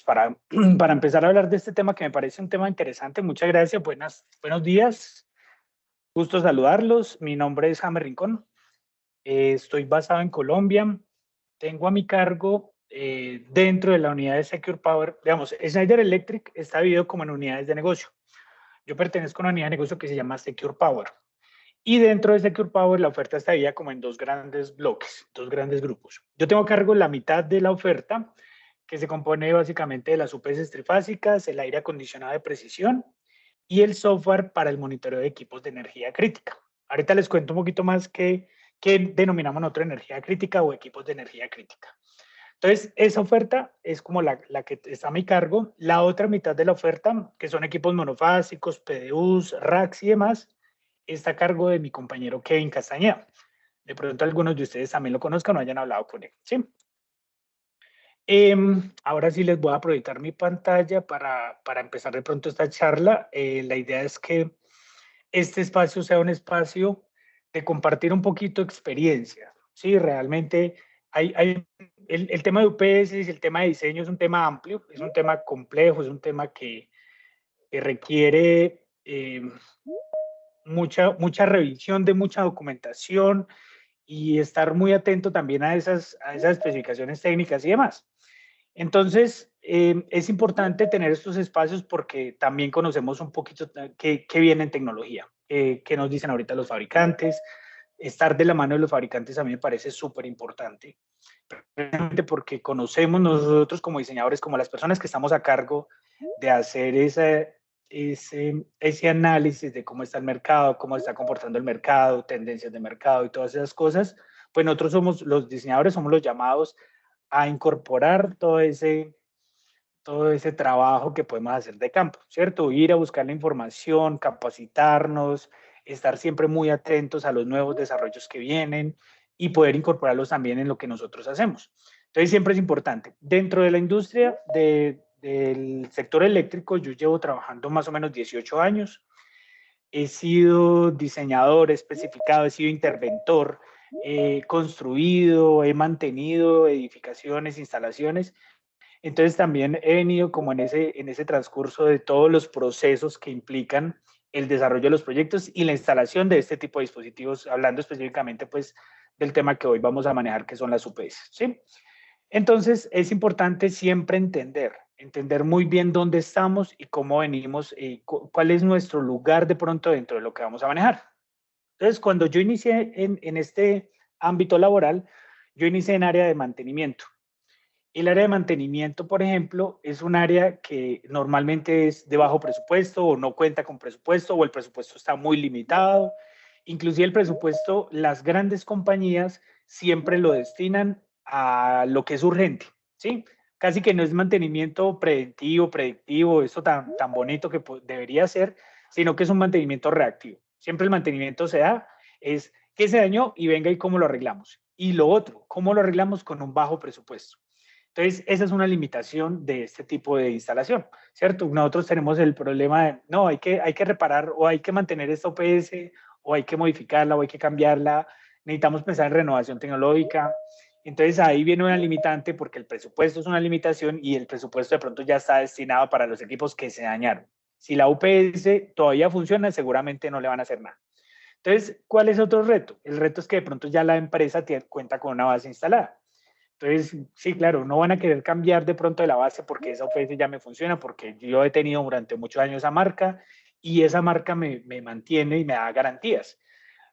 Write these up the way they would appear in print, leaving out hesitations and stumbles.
para empezar a hablar de este tema que me parece un tema interesante. Muchas gracias, buenos días, gusto saludarlos. Mi nombre es Jaime Rincón, estoy basado en Colombia, tengo a mi cargo dentro de la unidad de Secure Power, digamos, Schneider Electric está dividido como en unidades de negocio. Yo pertenezco a una unidad de negocio que se llama Secure Power. Y dentro de Secure Power la oferta está dividida como en dos grandes bloques, dos grandes grupos. Yo tengo a cargo la mitad de la oferta, que se compone básicamente de las UPS trifásicas, el aire acondicionado de precisión y el software para el monitoreo de equipos de energía crítica. Ahorita les cuento un poquito más qué denominamos nosotros energía crítica o equipos de energía crítica. Entonces, esa oferta es como la que está a mi cargo. La otra mitad de la oferta, que son equipos monofásicos, PDUs, racks y demás, está a cargo de mi compañero Kevin Castañeda. De pronto algunos de ustedes también lo conozcan o hayan hablado con él, ¿sí? Ahora sí les voy a proyectar mi pantalla para empezar de pronto esta charla. La idea es que este espacio sea un espacio de compartir un poquito experiencia. Sí, realmente el tema de UPS y el tema de diseño es un tema amplio, es un tema complejo, es un tema que requiere mucha revisión de mucha documentación y estar muy atento también a esas especificaciones técnicas y demás. Entonces, es importante tener estos espacios porque también conocemos un poquito qué viene en tecnología, qué nos dicen ahorita los fabricantes. Estar de la mano de los fabricantes a mí me parece súper importante, porque conocemos nosotros como diseñadores, como las personas que estamos a cargo de hacer ese análisis de cómo está el mercado, cómo está comportando el mercado, tendencias de mercado y todas esas cosas, pues nosotros somos los diseñadores, somos los llamados a incorporar todo ese trabajo que podemos hacer de campo, ¿cierto? Ir a buscar la información, capacitarnos, estar siempre muy atentos a los nuevos desarrollos que vienen y poder incorporarlos también en lo que nosotros hacemos. Entonces siempre es importante. Dentro de la industria del sector eléctrico, yo llevo trabajando más o menos 18 años. He sido diseñador especificado, he sido interventor, he construido, he mantenido edificaciones, instalaciones. Entonces también he venido como en ese transcurso de todos los procesos que implican el desarrollo de los proyectos y la instalación de este tipo de dispositivos, hablando específicamente pues del tema que hoy vamos a manejar, que son las UPS, ¿sí? Entonces es importante siempre entender muy bien dónde estamos y cómo venimos, cuál es nuestro lugar de pronto dentro de lo que vamos a manejar. Entonces, cuando yo inicié en este ámbito laboral, yo inicié en área de mantenimiento. El área de mantenimiento, por ejemplo, es un área que normalmente es de bajo presupuesto o no cuenta con presupuesto o el presupuesto está muy limitado. Inclusive el presupuesto, las grandes compañías siempre lo destinan a lo que es urgente, ¿sí? Casi que no es mantenimiento preventivo, predictivo, eso tan bonito que debería ser, sino que es un mantenimiento reactivo. Siempre el mantenimiento se da, es qué se dañó y venga y cómo lo arreglamos. Y lo otro, cómo lo arreglamos con un bajo presupuesto. Entonces, esa es una limitación de este tipo de instalación, ¿cierto? Nosotros tenemos el problema de, no, hay que reparar o hay que mantener esta OPS o hay que modificarla o hay que cambiarla, necesitamos pensar en renovación tecnológica. Entonces, ahí viene una limitante porque el presupuesto es una limitación y el presupuesto de pronto ya está destinado para los equipos que se dañaron. Si la UPS todavía funciona, seguramente no le van a hacer nada. Entonces, ¿cuál es otro reto? El reto es que de pronto ya la empresa cuenta con una base instalada. Entonces, sí, claro, no van a querer cambiar de pronto de la base porque esa OPS ya me funciona, porque yo he tenido durante muchos años esa marca y esa marca me mantiene y me da garantías.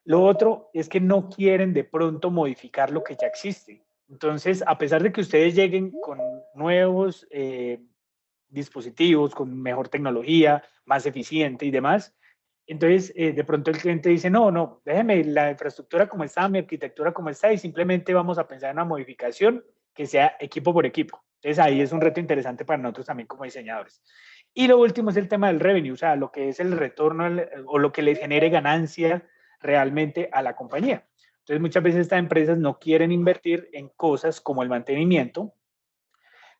Lo otro es que no quieren de pronto modificar lo que ya existe. Entonces, a pesar de que ustedes lleguen con nuevos dispositivos, con mejor tecnología, más eficiente y demás, entonces, de pronto el cliente dice, no, déjeme la infraestructura como está, mi arquitectura como está, y simplemente vamos a pensar en una modificación que sea equipo por equipo. Entonces, ahí es un reto interesante para nosotros también como diseñadores. Y lo último es el tema del revenue, o sea, lo que es el retorno o lo que les genere ganancia realmente a la compañía. Entonces, muchas veces estas empresas no quieren invertir en cosas como el mantenimiento,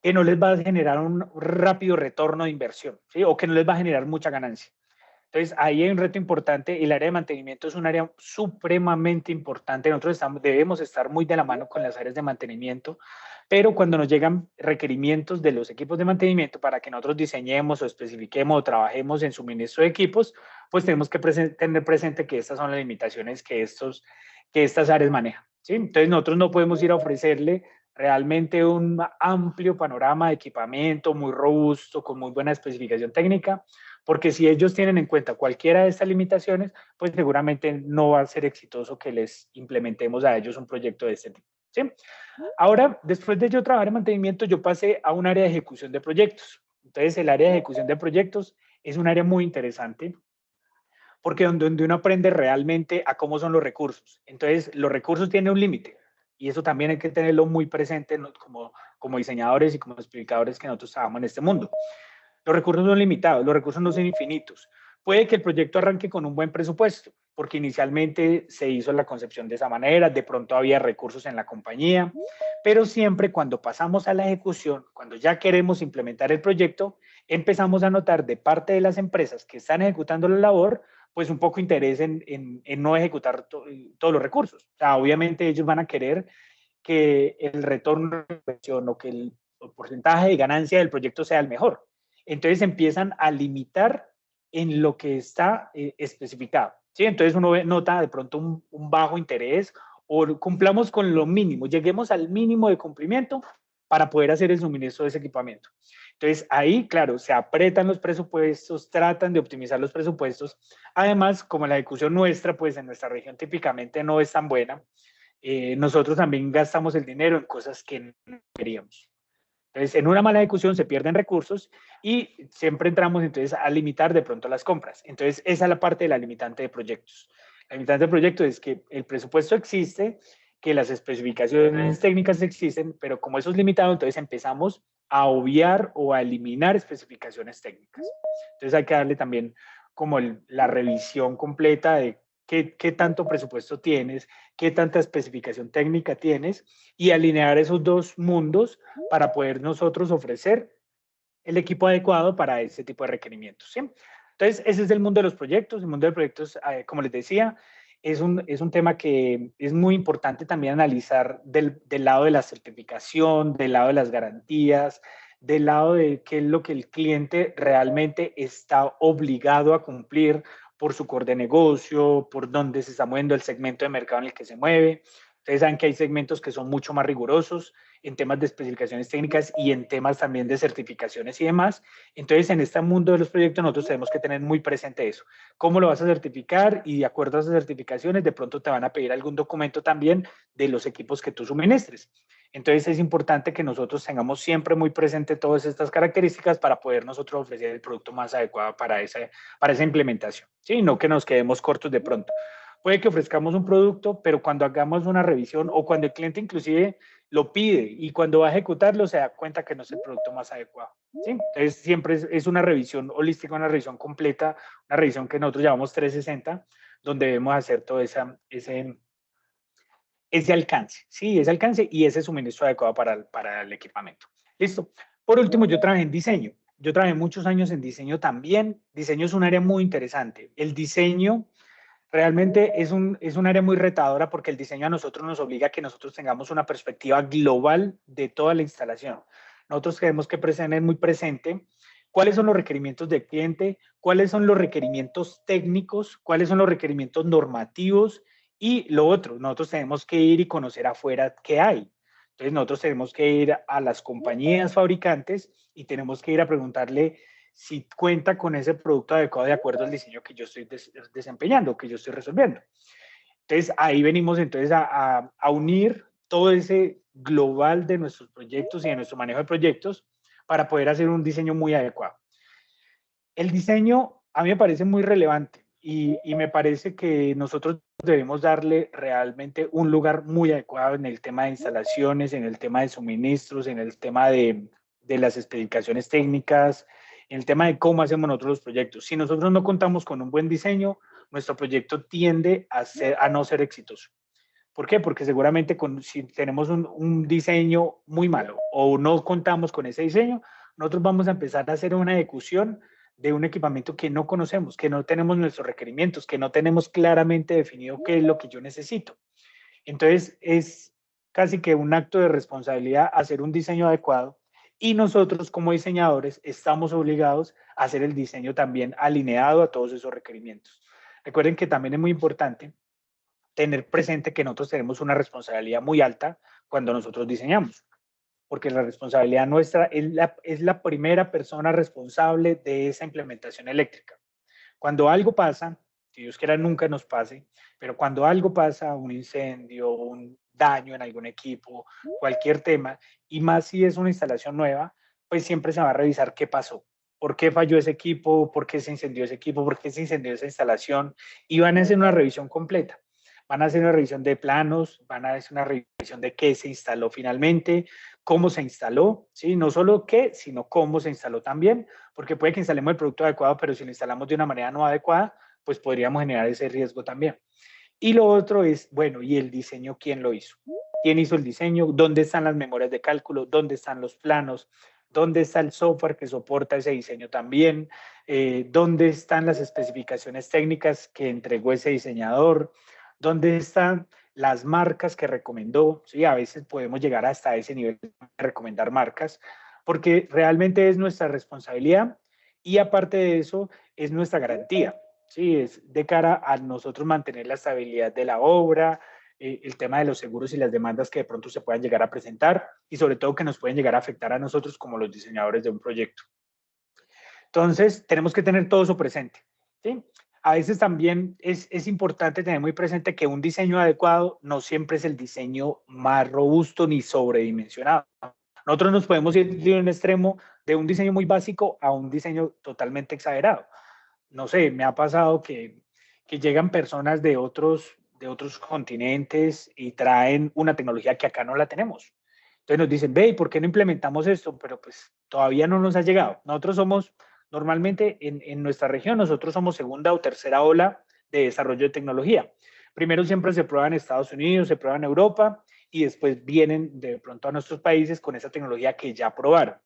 que no les va a generar un rápido retorno de inversión, ¿sí? O que no les va a generar mucha ganancia. Entonces, ahí hay un reto importante. El área de mantenimiento es un área supremamente importante. Nosotros debemos estar muy de la mano con las áreas de mantenimiento, pero cuando nos llegan requerimientos de los equipos de mantenimiento para que nosotros diseñemos o especifiquemos o trabajemos en suministro de equipos, pues tenemos que tener presente que estas son las limitaciones que estas áreas manejan, ¿sí? Entonces, nosotros no podemos ir a ofrecerle realmente un amplio panorama de equipamiento muy robusto, con muy buena especificación técnica, porque si ellos tienen en cuenta cualquiera de estas limitaciones, pues seguramente no va a ser exitoso que les implementemos a ellos un proyecto de este tipo, ¿sí? Ahora, después de yo trabajar en mantenimiento, yo pasé a un área de ejecución de proyectos. Entonces, el área de ejecución de proyectos es un área muy interesante porque donde uno aprende realmente a cómo son los recursos. Entonces, los recursos tienen un límite y eso también hay que tenerlo muy presente, ¿no? como diseñadores y como explicadores que nosotros trabajamos en este mundo. Los recursos son limitados, los recursos no son infinitos. Puede que el proyecto arranque con un buen presupuesto, porque inicialmente se hizo la concepción de esa manera, de pronto había recursos en la compañía, pero siempre cuando pasamos a la ejecución, cuando ya queremos implementar el proyecto, empezamos a notar de parte de las empresas que están ejecutando la labor, pues un poco interés en no ejecutar todos los recursos. O sea, obviamente ellos van a querer que el retorno de inversión o que el porcentaje de ganancia del proyecto sea el mejor. Entonces empiezan a limitar en lo que está especificado, ¿sí? Entonces uno nota de pronto un bajo interés o cumplamos con lo mínimo, lleguemos al mínimo de cumplimiento para poder hacer el suministro de ese equipamiento. Entonces ahí, claro, se apretan los presupuestos, tratan de optimizar los presupuestos. Además, como la ejecución nuestra, pues en nuestra región típicamente no es tan buena, nosotros también gastamos el dinero en cosas que no queríamos. Entonces, en una mala ejecución se pierden recursos y siempre entramos entonces a limitar de pronto las compras. Entonces, esa es la parte de la limitante de proyectos. La limitante de proyectos es que el presupuesto existe, que las especificaciones técnicas existen, pero como eso es limitado, entonces empezamos a obviar o a eliminar especificaciones técnicas. Entonces, hay que darle también como la revisión completa de qué tanto presupuesto tienes, qué tanta especificación técnica tienes y alinear esos dos mundos para poder nosotros ofrecer el equipo adecuado para ese tipo de requerimientos, ¿sí? Entonces, ese es el mundo de los proyectos. El mundo de proyectos, como les decía, es un tema que es muy importante también analizar del lado de la certificación, del lado de las garantías, del lado de qué es lo que el cliente realmente está obligado a cumplir por su core de negocio, por dónde se está moviendo el segmento de mercado en el que se mueve. Ustedes saben que hay segmentos que son mucho más rigurosos en temas de especificaciones técnicas y en temas también de certificaciones y demás. Entonces, en este mundo de los proyectos nosotros tenemos que tener muy presente eso. ¿Cómo lo vas a certificar? Y de acuerdo a esas certificaciones, de pronto te van a pedir algún documento también de los equipos que tú suministres. Entonces, es importante que nosotros tengamos siempre muy presente todas estas características para poder nosotros ofrecer el producto más adecuado para esa implementación, ¿sí? No que nos quedemos cortos de pronto. Puede que ofrezcamos un producto, pero cuando hagamos una revisión o cuando el cliente inclusive lo pide y cuando va a ejecutarlo se da cuenta que no es el producto más adecuado, ¿sí? Entonces siempre es una revisión holística, una revisión completa, una revisión que nosotros llamamos 360, donde debemos hacer todo ese alcance, ¿sí? Ese alcance y ese suministro adecuado para el equipamiento. Listo. Por último, yo trabajé en diseño. Yo trabajé muchos años en diseño también. Diseño es un área muy interesante. El diseño realmente es un área muy retadora porque el diseño a nosotros nos obliga a que nosotros tengamos una perspectiva global de toda la instalación. Nosotros tenemos que tener muy presente cuáles son los requerimientos del cliente, cuáles son los requerimientos técnicos, cuáles son los requerimientos normativos y lo otro, nosotros tenemos que ir y conocer afuera qué hay. Entonces nosotros tenemos que ir a las compañías fabricantes y tenemos que ir a preguntarle si cuenta con ese producto adecuado de acuerdo al diseño que yo estoy desempeñando, que yo estoy resolviendo. Entonces, ahí venimos entonces a unir todo ese global de nuestros proyectos y de nuestro manejo de proyectos para poder hacer un diseño muy adecuado. El diseño a mí me parece muy relevante y me parece que nosotros debemos darle realmente un lugar muy adecuado en el tema de instalaciones, en el tema de suministros, en el tema de las especificaciones técnicas, en el tema de cómo hacemos nosotros los proyectos. Si nosotros no contamos con un buen diseño, nuestro proyecto tiende a no ser exitoso. ¿Por qué? Porque seguramente si tenemos un diseño muy malo o no contamos con ese diseño, nosotros vamos a empezar a hacer una ejecución de un equipamiento que no conocemos, que no tenemos nuestros requerimientos, que no tenemos claramente definido qué es lo que yo necesito. Entonces, es casi que un acto de responsabilidad hacer un diseño adecuado y nosotros como diseñadores estamos obligados a hacer el diseño también alineado a todos esos requerimientos. Recuerden que también es muy importante tener presente que nosotros tenemos una responsabilidad muy alta cuando nosotros diseñamos, porque la responsabilidad nuestra es la primera persona responsable de esa implementación eléctrica. Cuando algo pasa, si Dios quiera nunca nos pase, pero cuando algo pasa, un incendio, un daño en algún equipo, cualquier tema, y más si es una instalación nueva, pues siempre se va a revisar qué pasó. ¿Por qué falló ese equipo? ¿Por qué se incendió ese equipo? ¿Por qué se incendió esa instalación? Y van a hacer una revisión completa. Van a hacer una revisión de planos, van a hacer una revisión de qué se instaló finalmente, cómo se instaló, ¿sí? No solo qué, sino cómo se instaló también, porque puede que instalemos el producto adecuado, pero si lo instalamos de una manera no adecuada, pues podríamos generar ese riesgo también. Y lo otro es, bueno, ¿y el diseño quién lo hizo? ¿Quién hizo el diseño? ¿Dónde están las memorias de cálculo? ¿Dónde están los planos? ¿Dónde está el software que soporta ese diseño también? ¿Dónde están las especificaciones técnicas que entregó ese diseñador? ¿Dónde están las marcas que recomendó? Sí, a veces podemos llegar hasta ese nivel de recomendar marcas, porque realmente es nuestra responsabilidad y aparte de eso es nuestra garantía. Sí, es de cara a nosotros mantener la estabilidad de la obra, el tema de los seguros y las demandas que de pronto se puedan llegar a presentar y sobre todo que nos pueden llegar a afectar a nosotros como los diseñadores de un proyecto. Entonces, tenemos que tener todo eso presente. ¿Sí? A veces también es importante tener muy presente que un diseño adecuado no siempre es el diseño más robusto ni sobredimensionado. Nosotros nos podemos ir de un extremo de un diseño muy básico a un diseño totalmente exagerado. No sé, me ha pasado que llegan personas de otros continentes y traen una tecnología que acá no la tenemos. Entonces nos dicen, ve, ¿por qué no implementamos esto? Pero pues todavía no nos ha llegado. Nosotros somos, normalmente en nuestra región, nosotros somos segunda o tercera ola de desarrollo de tecnología. Primero siempre se prueba en Estados Unidos, se prueba en Europa y después vienen de pronto a nuestros países con esa tecnología que ya probaron.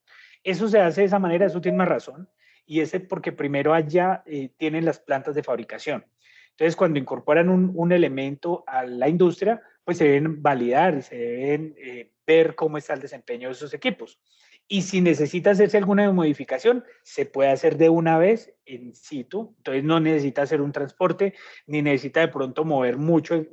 Eso se hace de esa manera, eso tiene una razón y ese porque primero allá tienen las plantas de fabricación. Entonces, cuando incorporan un elemento a la industria, pues se deben validar y se deben ver cómo está el desempeño de esos equipos. Y si necesita hacerse alguna modificación, se puede hacer de una vez en situ. Entonces, no necesita hacer un transporte, ni necesita de pronto mover mucho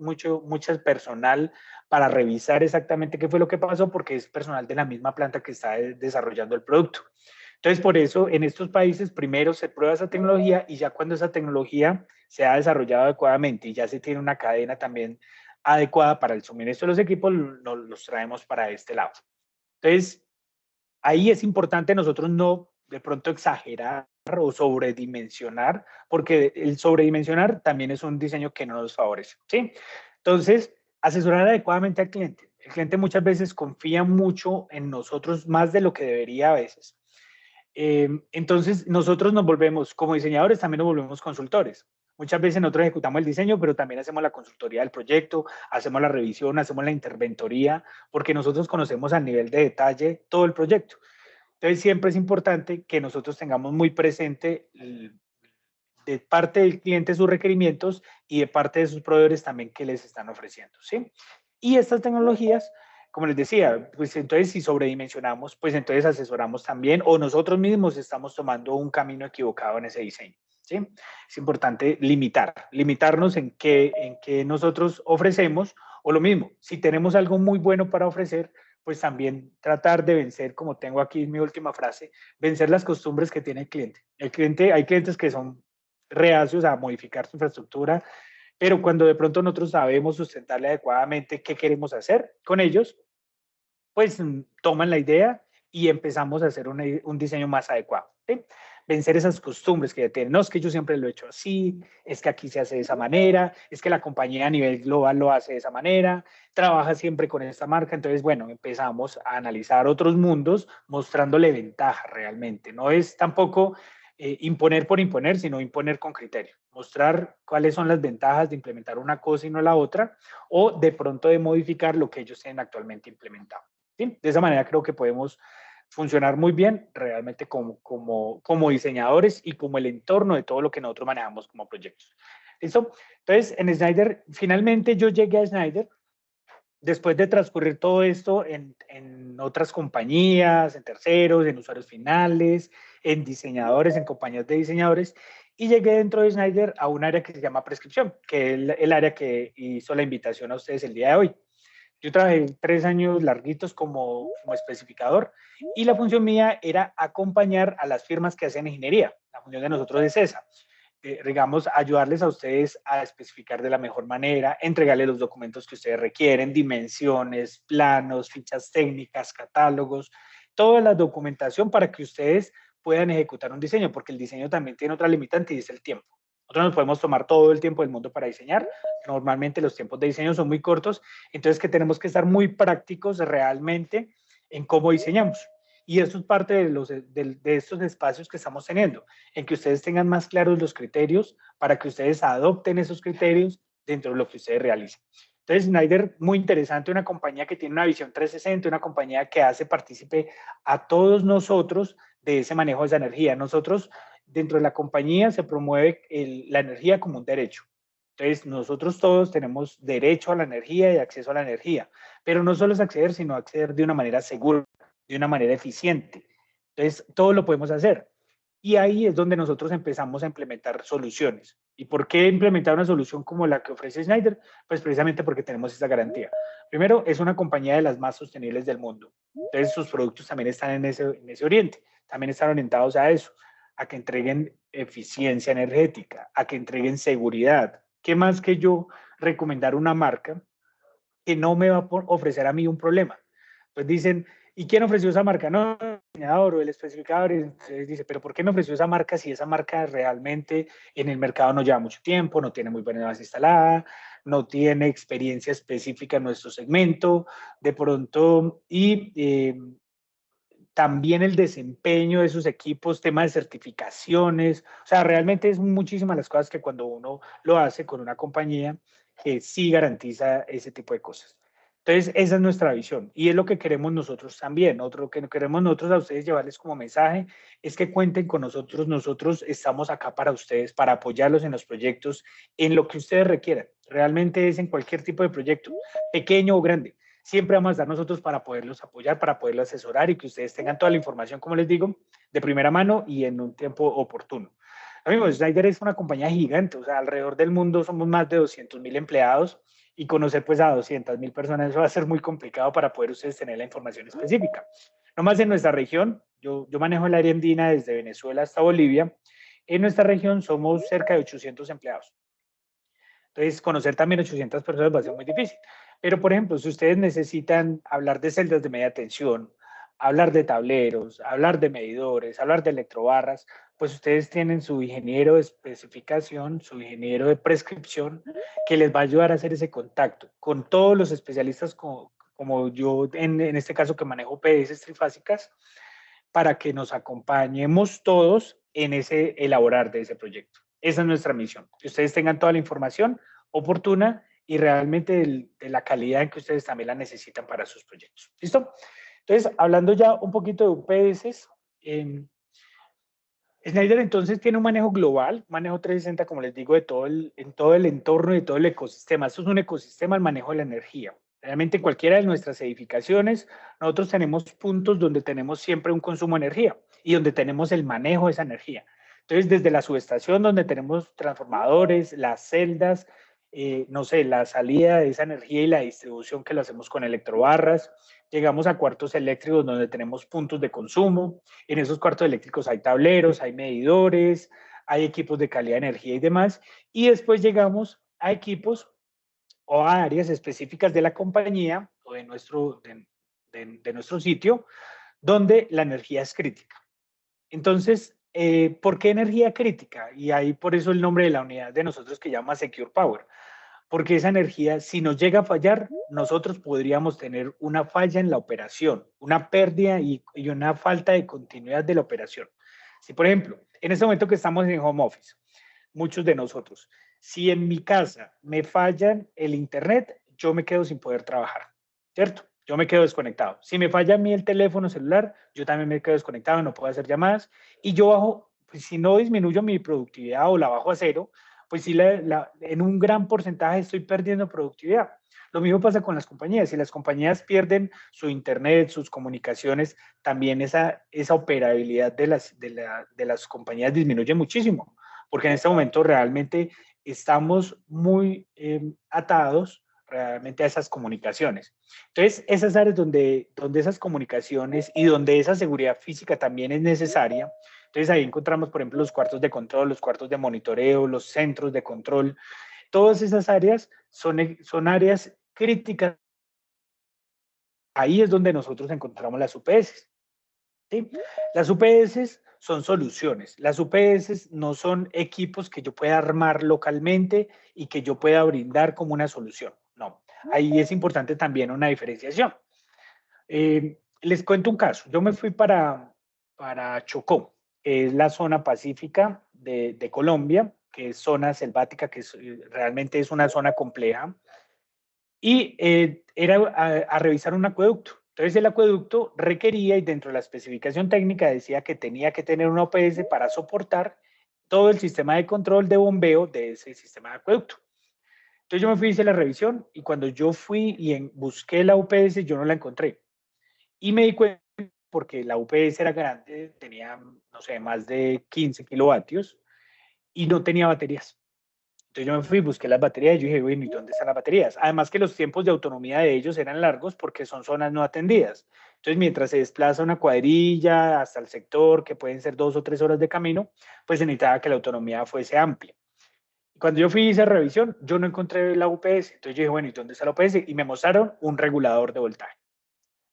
personal para revisar exactamente qué fue lo que pasó, porque es personal de la misma planta que está desarrollando el producto. Entonces, por eso en estos países primero se prueba esa tecnología y ya cuando esa tecnología se ha desarrollado adecuadamente y ya se tiene una cadena también adecuada para el suministro de los equipos, los traemos para este lado. Entonces, ahí es importante nosotros no de pronto exagerar o sobredimensionar, porque el sobredimensionar también es un diseño que no nos favorece, ¿sí? Entonces, asesorar adecuadamente al cliente. El cliente muchas veces confía mucho en nosotros más de lo que debería a veces. Entonces, nosotros nos volvemos, como diseñadores, también nos volvemos consultores. Muchas veces nosotros ejecutamos el diseño, pero también hacemos la consultoría del proyecto, hacemos la revisión, hacemos la interventoría, porque nosotros conocemos a nivel de detalle todo el proyecto. Entonces, siempre es importante que nosotros tengamos muy presente de parte del cliente sus requerimientos y de parte de sus proveedores también que les están ofreciendo, ¿sí? Y estas tecnologías, como les decía, pues entonces si sobredimensionamos, pues entonces asesoramos también o nosotros mismos estamos tomando un camino equivocado en ese diseño, ¿sí? Es importante limitarnos en qué nosotros ofrecemos o lo mismo, si tenemos algo muy bueno para ofrecer, pues también tratar de vencer, como tengo aquí mi última frase, vencer las costumbres que tiene el cliente. El cliente, hay clientes que son reacios a modificar su infraestructura, pero cuando de pronto nosotros sabemos sustentarle adecuadamente qué queremos hacer con ellos, pues toman la idea y empezamos a hacer un diseño más adecuado. ¿Sí? Vencer esas costumbres que ya tienen. No, es que yo siempre lo he hecho así, es que aquí se hace de esa manera, es que la compañía a nivel global lo hace de esa manera, trabaja siempre con esta marca. Entonces, bueno, empezamos a analizar otros mundos mostrándole ventaja realmente. No es tampoco imponer por imponer, sino imponer con criterio. Mostrar cuáles son las ventajas de implementar una cosa y no la otra, o de pronto de modificar lo que ellos tienen actualmente implementado. ¿Sí? De esa manera creo que podemos funcionar muy bien realmente como diseñadores y como el entorno de todo lo que nosotros manejamos como proyectos. ¿Listo? Entonces, en Schneider, finalmente yo llegué a Schneider después de transcurrir todo esto en otras compañías, en terceros, en usuarios finales, en diseñadores, en compañías de diseñadores, y llegué dentro de Schneider a un área que se llama prescripción, que es el área que hizo la invitación a ustedes el día de hoy. Yo trabajé 3 años larguitos como especificador y la función mía era acompañar a las firmas que hacen ingeniería. La función de nosotros es esa. Digamos, ayudarles a ustedes a especificar de la mejor manera, entregarles los documentos que ustedes requieren, dimensiones, planos, fichas técnicas, catálogos, toda la documentación para que ustedes puedan ejecutar un diseño, porque el diseño también tiene otra limitante y es el tiempo. Nosotros nos podemos tomar todo el tiempo del mundo para diseñar. Normalmente los tiempos de diseño son muy cortos, entonces que tenemos que estar muy prácticos realmente en cómo diseñamos. Y eso es parte de estos espacios que estamos teniendo, en que ustedes tengan más claros los criterios para que ustedes adopten esos criterios dentro de lo que ustedes realicen. Entonces, Schneider, muy interesante, una compañía que tiene una visión 360, una compañía que hace partícipe a todos nosotros de ese manejo de esa energía. Nosotros, dentro de la compañía, se promueve la energía como un derecho. Entonces, nosotros todos tenemos derecho a la energía y acceso a la energía, pero no solo es acceder, sino acceder de una manera segura, de una manera eficiente. Entonces, todo lo podemos hacer. Y ahí es donde nosotros empezamos a implementar soluciones. ¿Y por qué implementar una solución como la que ofrece Schneider? Pues precisamente porque tenemos esa garantía. Primero, es una compañía de las más sostenibles del mundo. Entonces, sus productos también están en ese oriente. También están orientados a eso, a que entreguen eficiencia energética, a que entreguen seguridad. ¿Qué más que yo recomendar una marca que no me va a ofrecer a mí un problema? Pues dicen, ¿y quién ofreció esa marca? No, el diseñador o el especificador. Entonces dice, pero ¿por qué me ofreció esa marca si esa marca realmente en el mercado no lleva mucho tiempo, no tiene muy buena base instalada, no tiene experiencia específica en nuestro segmento, de pronto, y también el desempeño de sus equipos, tema de certificaciones, o sea, realmente es muchísimas las cosas que cuando uno lo hace con una compañía que sí garantiza ese tipo de cosas. Entonces, esa es nuestra visión y es lo que queremos nosotros también. Otro que queremos nosotros a ustedes llevarles como mensaje es que cuenten con nosotros. Nosotros estamos acá para ustedes, para apoyarlos en los proyectos, en lo que ustedes requieran. Realmente es en cualquier tipo de proyecto, pequeño o grande. Siempre vamos a estar nosotros para poderlos apoyar, para poderlos asesorar y que ustedes tengan toda la información, como les digo, de primera mano y en un tiempo oportuno. Amigos, Schneider es una compañía gigante, o sea, alrededor del mundo somos más de 200,000 empleados y conocer pues a 200,000 personas eso va a ser muy complicado para poder ustedes tener la información específica. No más en nuestra región, yo manejo el área andina desde Venezuela hasta Bolivia. En nuestra región somos cerca de 800 empleados. Entonces, conocer también 800 personas va a ser muy difícil. Pero, por ejemplo, si ustedes necesitan hablar de celdas de media tensión, hablar de tableros, hablar de medidores, hablar de electrobarras, pues ustedes tienen su ingeniero de especificación, su ingeniero de prescripción, que les va a ayudar a hacer ese contacto con todos los especialistas como yo, en este caso que manejo PDS trifásicas, para que nos acompañemos todos en ese elaborar de ese proyecto. Esa es nuestra misión, que ustedes tengan toda la información oportuna y realmente de la calidad en que ustedes también la necesitan para sus proyectos. ¿Listo? Entonces, hablando ya un poquito de UPS, Schneider entonces tiene un manejo global, un manejo 360, como les digo, en todo el entorno y todo el ecosistema. Esto es un ecosistema, el manejo de la energía. Realmente en cualquiera de nuestras edificaciones, nosotros tenemos puntos donde tenemos siempre un consumo de energía y donde tenemos el manejo de esa energía. Entonces, desde la subestación, donde tenemos transformadores, las celdas, no sé, la salida de esa energía y la distribución que lo hacemos con electrobarras, llegamos a cuartos eléctricos donde tenemos puntos de consumo. En esos cuartos eléctricos hay tableros, hay medidores, hay equipos de calidad de energía y demás. Y después llegamos a equipos o a áreas específicas de la compañía o de nuestro sitio donde la energía es crítica. Entonces, ¿por qué energía crítica? Y ahí por eso el nombre de la unidad de nosotros que llama Secure Power. Porque esa energía, si nos llega a fallar, nosotros podríamos tener una falla en la operación, una pérdida y una falta de continuidad de la operación. Si, por ejemplo, en este momento que estamos en home office, muchos de nosotros, si en mi casa me fallan el internet, yo me quedo sin poder trabajar, ¿cierto? yo me quedo desconectado. Si me falla a mí el teléfono celular, yo también me quedo desconectado, no puedo hacer llamadas y yo bajo, pues si no disminuyo mi productividad o la bajo a cero, pues sí en un gran porcentaje estoy perdiendo productividad. Lo mismo pasa con las compañías. Si las compañías pierden su internet, sus comunicaciones, también esa operabilidad de las compañías disminuye muchísimo, porque en este momento realmente estamos muy atados realmente a esas comunicaciones. Entonces, esas áreas donde esas comunicaciones y donde esa seguridad física también es necesaria, entonces ahí encontramos, por ejemplo, los cuartos de control, los cuartos de monitoreo, los centros de control. Todas esas áreas son áreas críticas. Ahí es donde nosotros encontramos las UPS. ¿Sí? Las UPS son soluciones. Las UPS no son equipos que yo pueda armar localmente y que yo pueda brindar como una solución. No, ahí es importante también una diferenciación. Les cuento un caso. Yo me fui para Chocó, que es la zona pacífica de Colombia, que es zona selvática, que realmente es una zona compleja, y era a revisar un acueducto. Entonces el acueducto requería, y dentro de la especificación técnica decía que tenía que tener una OPS para soportar todo el sistema de control de bombeo de ese sistema de acueducto. Entonces yo me fui, hice la revisión, y cuando yo fui y busqué la UPS, yo no la encontré. Y me di cuenta porque la UPS era grande, tenía, no sé, más de 15 kilovatios y no tenía baterías. Entonces yo me fui, busqué las baterías y yo dije, bueno, ¿y dónde están las baterías? Además que los tiempos de autonomía de ellos eran largos porque son zonas no atendidas. Entonces mientras se desplaza una cuadrilla hasta el sector, que pueden ser 2 o 3 horas de camino, pues se necesitaba que la autonomía fuese amplia. Cuando yo fui y hice revisión, yo no encontré la UPS. Entonces yo dije, bueno, ¿y dónde está la UPS? Y me mostraron un regulador de voltaje.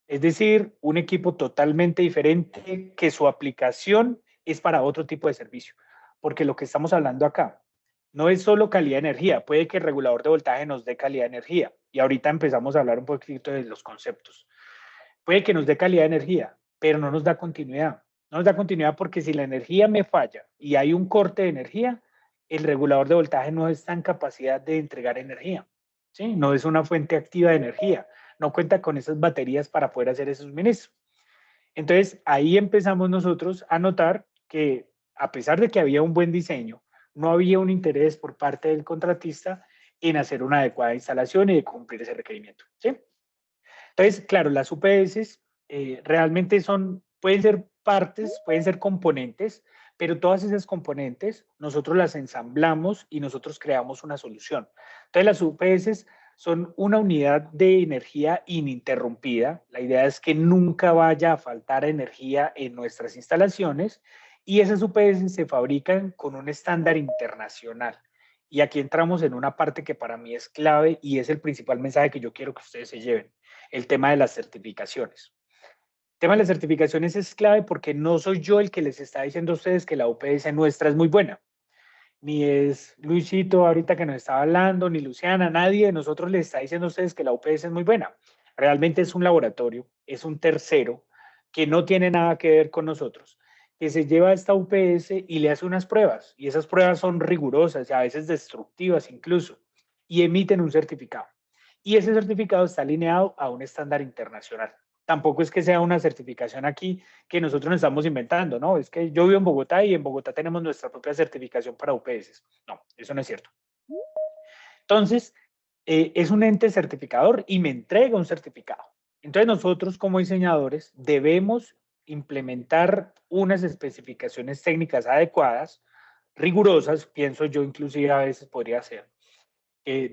Es decir, un equipo totalmente diferente que su aplicación es para otro tipo de servicio. Porque lo que estamos hablando acá no es solo calidad de energía, puede que el regulador de voltaje nos dé calidad de energía. Y ahorita empezamos a hablar un poquito de los conceptos. Puede que nos dé calidad de energía, pero no nos da continuidad. No nos da continuidad porque si la energía me falla y hay un corte de energía, el regulador de voltaje no está en capacidad de entregar energía. ¿Sí? No es una fuente activa de energía. No cuenta con esas baterías para poder hacer esos suministros. Entonces, ahí empezamos nosotros a notar que a pesar de que había un buen diseño, no había un interés por parte del contratista en hacer una adecuada instalación y de cumplir ese requerimiento. ¿Sí? Entonces, claro, las UPS realmente pueden ser partes, pueden ser componentes, pero todas esas componentes nosotros las ensamblamos y nosotros creamos una solución. Entonces, las UPS son una unidad de energía ininterrumpida. La idea es que nunca vaya a faltar energía en nuestras instalaciones y esas UPS se fabrican con un estándar internacional. Y aquí entramos en una parte que para mí es clave y es el principal mensaje que yo quiero que ustedes se lleven, el tema de las certificaciones. El tema de las certificaciones es clave porque no soy yo el que les está diciendo a ustedes que la UPS nuestra es muy buena, ni es Luisito ahorita que nos estaba hablando, ni Luciana, nadie de nosotros les está diciendo a ustedes que la UPS es muy buena. Realmente es un laboratorio, es un tercero que no tiene nada que ver con nosotros, que se lleva a esta UPS y le hace unas pruebas, y esas pruebas son rigurosas y a veces destructivas incluso, y emiten un certificado. Y ese certificado está alineado a un estándar internacional. Tampoco es que sea una certificación aquí que nosotros nos estamos inventando, ¿no? Es que yo vivo en Bogotá y en Bogotá tenemos nuestra propia certificación para UPS. No, eso no es cierto. Entonces, es un ente certificador y me entrega un certificado. Entonces, nosotros como diseñadores debemos implementar unas especificaciones técnicas adecuadas, rigurosas, pienso yo inclusive a veces podría ser,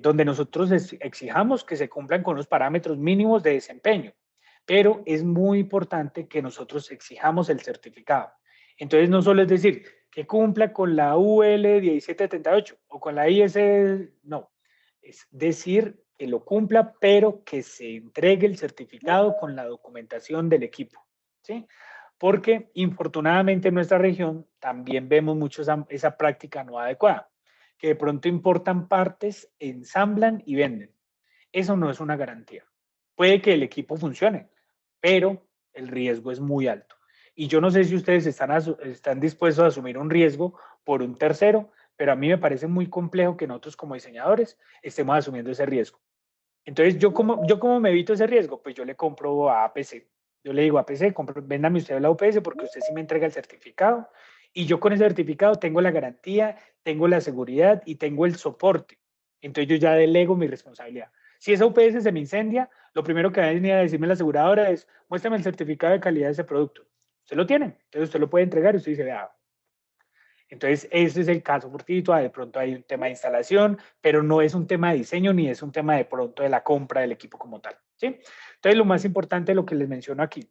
donde nosotros exijamos que se cumplan con los parámetros mínimos de desempeño, pero es muy importante que nosotros exijamos el certificado. Entonces, no solo es decir que cumpla con la UL 1778 o con la IS, no, es decir que lo cumpla, pero que se entregue el certificado con la documentación del equipo, ¿sí? Porque infortunadamente en nuestra región también vemos mucho esa práctica no adecuada, que de pronto importan partes, ensamblan y venden. Eso no es una garantía. Puede que el equipo funcione, pero el riesgo es muy alto. Y yo no sé si ustedes están dispuestos a asumir un riesgo por un tercero, pero a mí me parece muy complejo que nosotros como diseñadores estemos asumiendo ese riesgo. Entonces, yo como me evito ese riesgo, pues yo le compro a APC. Yo le digo a APC, véndame usted la UPS porque usted sí me entrega el certificado y yo con ese certificado tengo la garantía, tengo la seguridad y tengo el soporte. Entonces yo ya delego mi responsabilidad. Si esa UPS se me incendia, lo primero que va a venir a decirme la aseguradora es, muéstrame el certificado de calidad de ese producto. Usted lo tiene, entonces usted lo puede entregar y usted dice, vea, entonces, ese es el caso fortuito. De pronto hay un tema de instalación, pero no es un tema de diseño ni es un tema de pronto de la compra del equipo como tal. ¿Sí? Entonces, lo más importante es lo que les menciono aquí.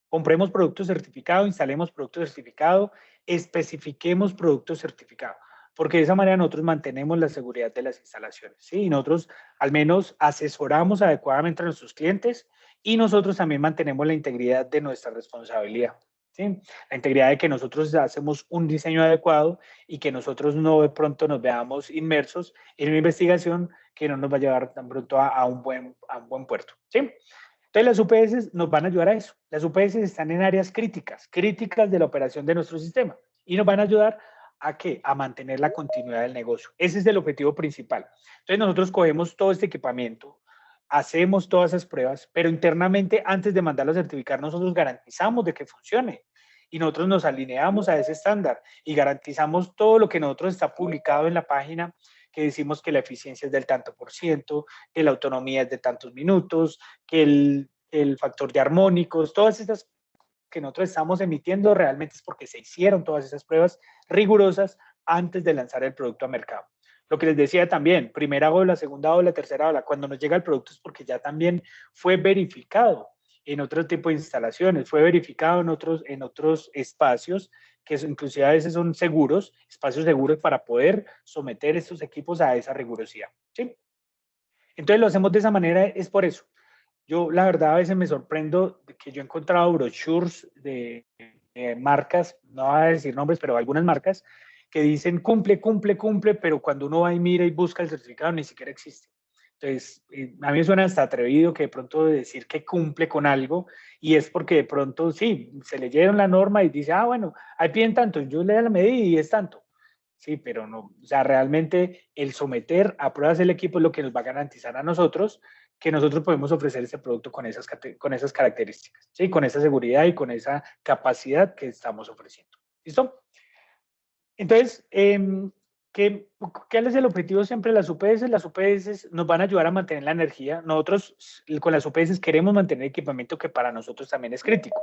Compremos producto certificado, instalemos producto certificado, especifiquemos producto certificado, porque de esa manera nosotros mantenemos la seguridad de las instalaciones. ¿Sí? Y nosotros al menos asesoramos adecuadamente a nuestros clientes y nosotros también mantenemos la integridad de nuestra responsabilidad. ¿Sí? La integridad de que nosotros hacemos un diseño adecuado y que nosotros no de pronto nos veamos inmersos en una investigación que no nos va a llevar tan pronto a un buen puerto. ¿Sí? Entonces las UPS nos van a ayudar a eso. Las UPS están en áreas críticas, críticas de la operación de nuestro sistema y nos van a ayudar a qué? A mantener la continuidad del negocio. Ese es el objetivo principal. Entonces nosotros cogemos todo este equipamiento, hacemos todas esas pruebas, pero internamente antes de mandarlo a certificar nosotros garantizamos de que funcione y nosotros nos alineamos a ese estándar y garantizamos todo lo que nosotros está publicado en la página, que decimos que la eficiencia es del tanto por ciento, que la autonomía es de tantos minutos, que el factor de armónicos, todas estas que nosotros estamos emitiendo realmente es porque se hicieron todas esas pruebas rigurosas antes de lanzar el producto a mercado. Lo que les decía también, primera ola, segunda ola, tercera ola, cuando nos llega el producto es porque ya también fue verificado en otro tipo de instalaciones, fue verificado en otros espacios que inclusive a veces son seguros, espacios seguros para poder someter estos equipos a esa rigurosidad. ¿Sí? Entonces lo hacemos de esa manera, es por eso. Yo, la verdad, a veces me sorprendo de que yo he encontrado brochures de marcas, no voy a decir nombres, pero algunas marcas, que dicen cumple, cumple, cumple, pero cuando uno va y mira y busca el certificado ni siquiera existe. Entonces, a mí me suena hasta atrevido que de pronto decir que cumple con algo y es porque de pronto, sí, se leyeron la norma y dice, ah, bueno, ahí piden tanto, yo le la medida y es tanto. Sí, pero no, o sea, realmente el someter a pruebas el equipo es lo que nos va a garantizar a nosotros que nosotros podemos ofrecer ese producto con esas características, ¿sí? Con esa seguridad y con esa capacidad que estamos ofreciendo. ¿Listo? Entonces, ¿qué es el objetivo siempre de las UPS? Las UPS nos van a ayudar a mantener la energía. Nosotros con las UPS queremos mantener equipamiento que para nosotros también es crítico.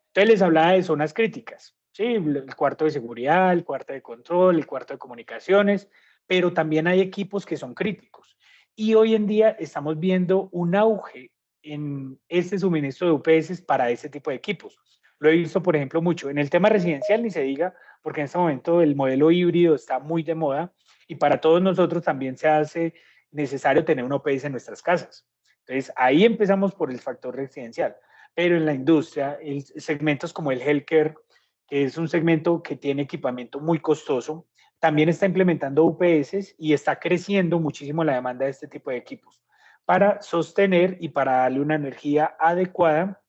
Entonces les hablaba de zonas críticas, ¿sí? El cuarto de seguridad, el cuarto de control, el cuarto de comunicaciones, pero también hay equipos que son críticos. Y hoy en día estamos viendo un auge en este suministro de UPS para ese tipo de equipos. Lo he visto, por ejemplo, mucho. En el tema residencial ni se diga, porque en este momento el modelo híbrido está muy de moda y para todos nosotros también se hace necesario tener un UPS en nuestras casas. Entonces, ahí empezamos por el factor residencial. Pero en la industria, segmentos como el healthcare, que es un segmento que tiene equipamiento muy costoso, también está implementando UPS y está creciendo muchísimo la demanda de este tipo de equipos para sostener y para darle una energía adecuada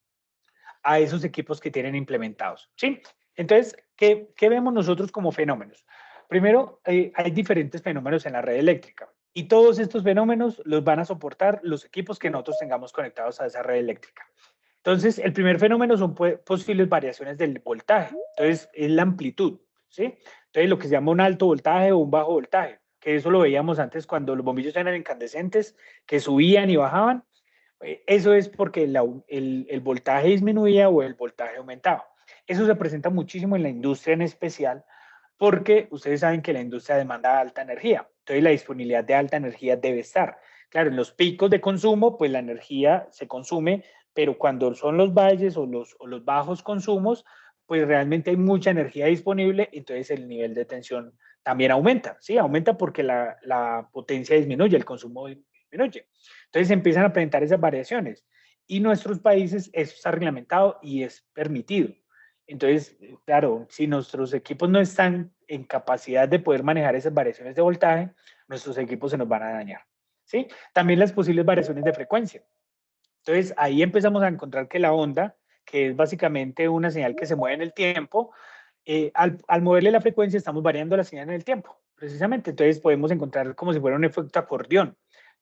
a esos equipos que tienen implementados. ¿Sí? Entonces, ¿qué vemos nosotros como fenómenos? Primero, hay diferentes fenómenos en la red eléctrica y todos estos fenómenos los van a soportar los equipos que nosotros tengamos conectados a esa red eléctrica. Entonces, el primer fenómeno son posibles variaciones del voltaje. Entonces, es la amplitud, ¿sí? Entonces, lo que se llama un alto voltaje o un bajo voltaje, que eso lo veíamos antes cuando los bombillos eran incandescentes, que subían y bajaban. Eso es porque el voltaje disminuía o el voltaje aumentaba. Eso se presenta muchísimo en la industria en especial, porque ustedes saben que la industria demanda alta energía. Entonces, la disponibilidad de alta energía debe estar. Claro, en los picos de consumo, pues la energía se consume, pero cuando son los valles o los bajos consumos, pues realmente hay mucha energía disponible, entonces el nivel de tensión también aumenta, ¿sí? Aumenta porque la potencia disminuye, el consumo disminuye. Entonces empiezan a presentar esas variaciones y nuestros países eso está reglamentado y es permitido. Entonces, claro, si nuestros equipos no están en capacidad de poder manejar esas variaciones de voltaje, nuestros equipos se nos van a dañar, ¿sí? También las posibles variaciones de frecuencia. Entonces, ahí empezamos a encontrar que la onda, que es básicamente una señal que se mueve en el tiempo, al moverle la frecuencia estamos variando la señal en el tiempo, precisamente. Entonces, podemos encontrar como si fuera un efecto acordeón.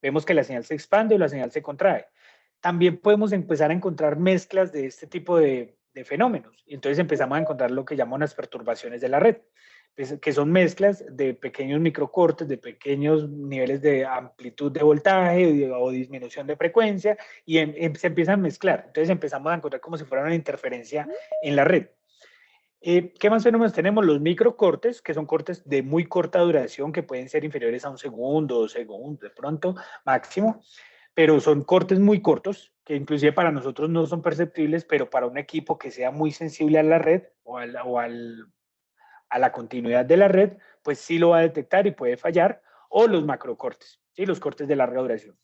Vemos que la señal se expande o la señal se contrae. También podemos empezar a encontrar mezclas de este tipo de fenómenos. Y entonces empezamos a encontrar lo que llaman las perturbaciones de la red, que son mezclas de pequeños microcortes, de pequeños niveles de amplitud de voltaje o disminución de frecuencia, y se empiezan a mezclar. Entonces empezamos a encontrar como si fuera una interferencia en la red. ¿Qué más fenómenos tenemos? Los microcortes, que son cortes de muy corta duración, que pueden ser inferiores a 1 segundo, 2 segundos, de pronto, máximo, pero son cortes muy cortos, que inclusive para nosotros no son perceptibles, pero para un equipo que sea muy sensible a la red a la continuidad de la red, pues sí lo va a detectar y puede fallar, o los macrocortes, ¿sí? Los cortes de larga duración.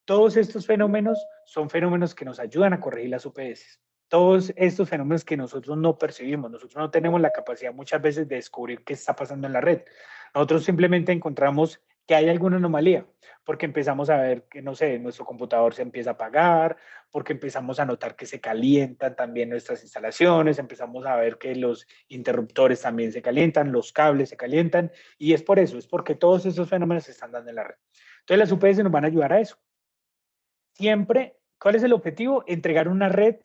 Todos estos fenómenos son fenómenos que nos ayudan a corregir las UPS. Todos estos fenómenos que nosotros no percibimos, nosotros no tenemos la capacidad muchas veces de descubrir qué está pasando en la red. Nosotros simplemente encontramos que hay alguna anomalía, porque empezamos a ver que, no sé, nuestro computador se empieza a apagar, porque empezamos a notar que se calientan también nuestras instalaciones, empezamos a ver que los interruptores también se calientan, los cables se calientan, y es por eso, es porque todos esos fenómenos se están dando en la red. Entonces las UPS nos van a ayudar a eso. Siempre, ¿cuál es el objetivo? Entregar una red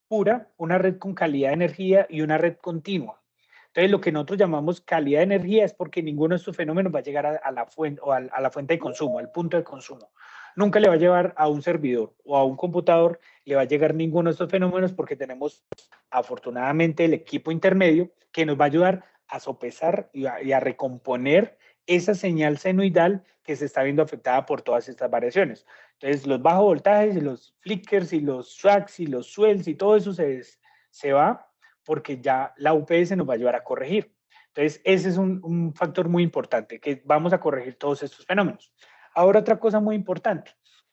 pura, una red con calidad de energía y una red continua. Entonces, lo que nosotros llamamos calidad de energía es porque ninguno de estos fenómenos va a llegar a la fuente o a la fuente de consumo, al punto de consumo. Nunca le va a llevar a un servidor o a un computador, le va a llegar ninguno de estos fenómenos porque tenemos afortunadamente el equipo intermedio que nos va a ayudar a sopesar y a recomponer esa señal senoidal que se está viendo afectada por todas estas variaciones. Entonces, los bajos voltajes, los flickers y los swags y los swells y todo eso se va porque ya la UPS nos va a ayudar a corregir. Entonces, ese es un factor muy importante, que vamos a corregir todos estos fenómenos. Ahora, otra cosa muy importante,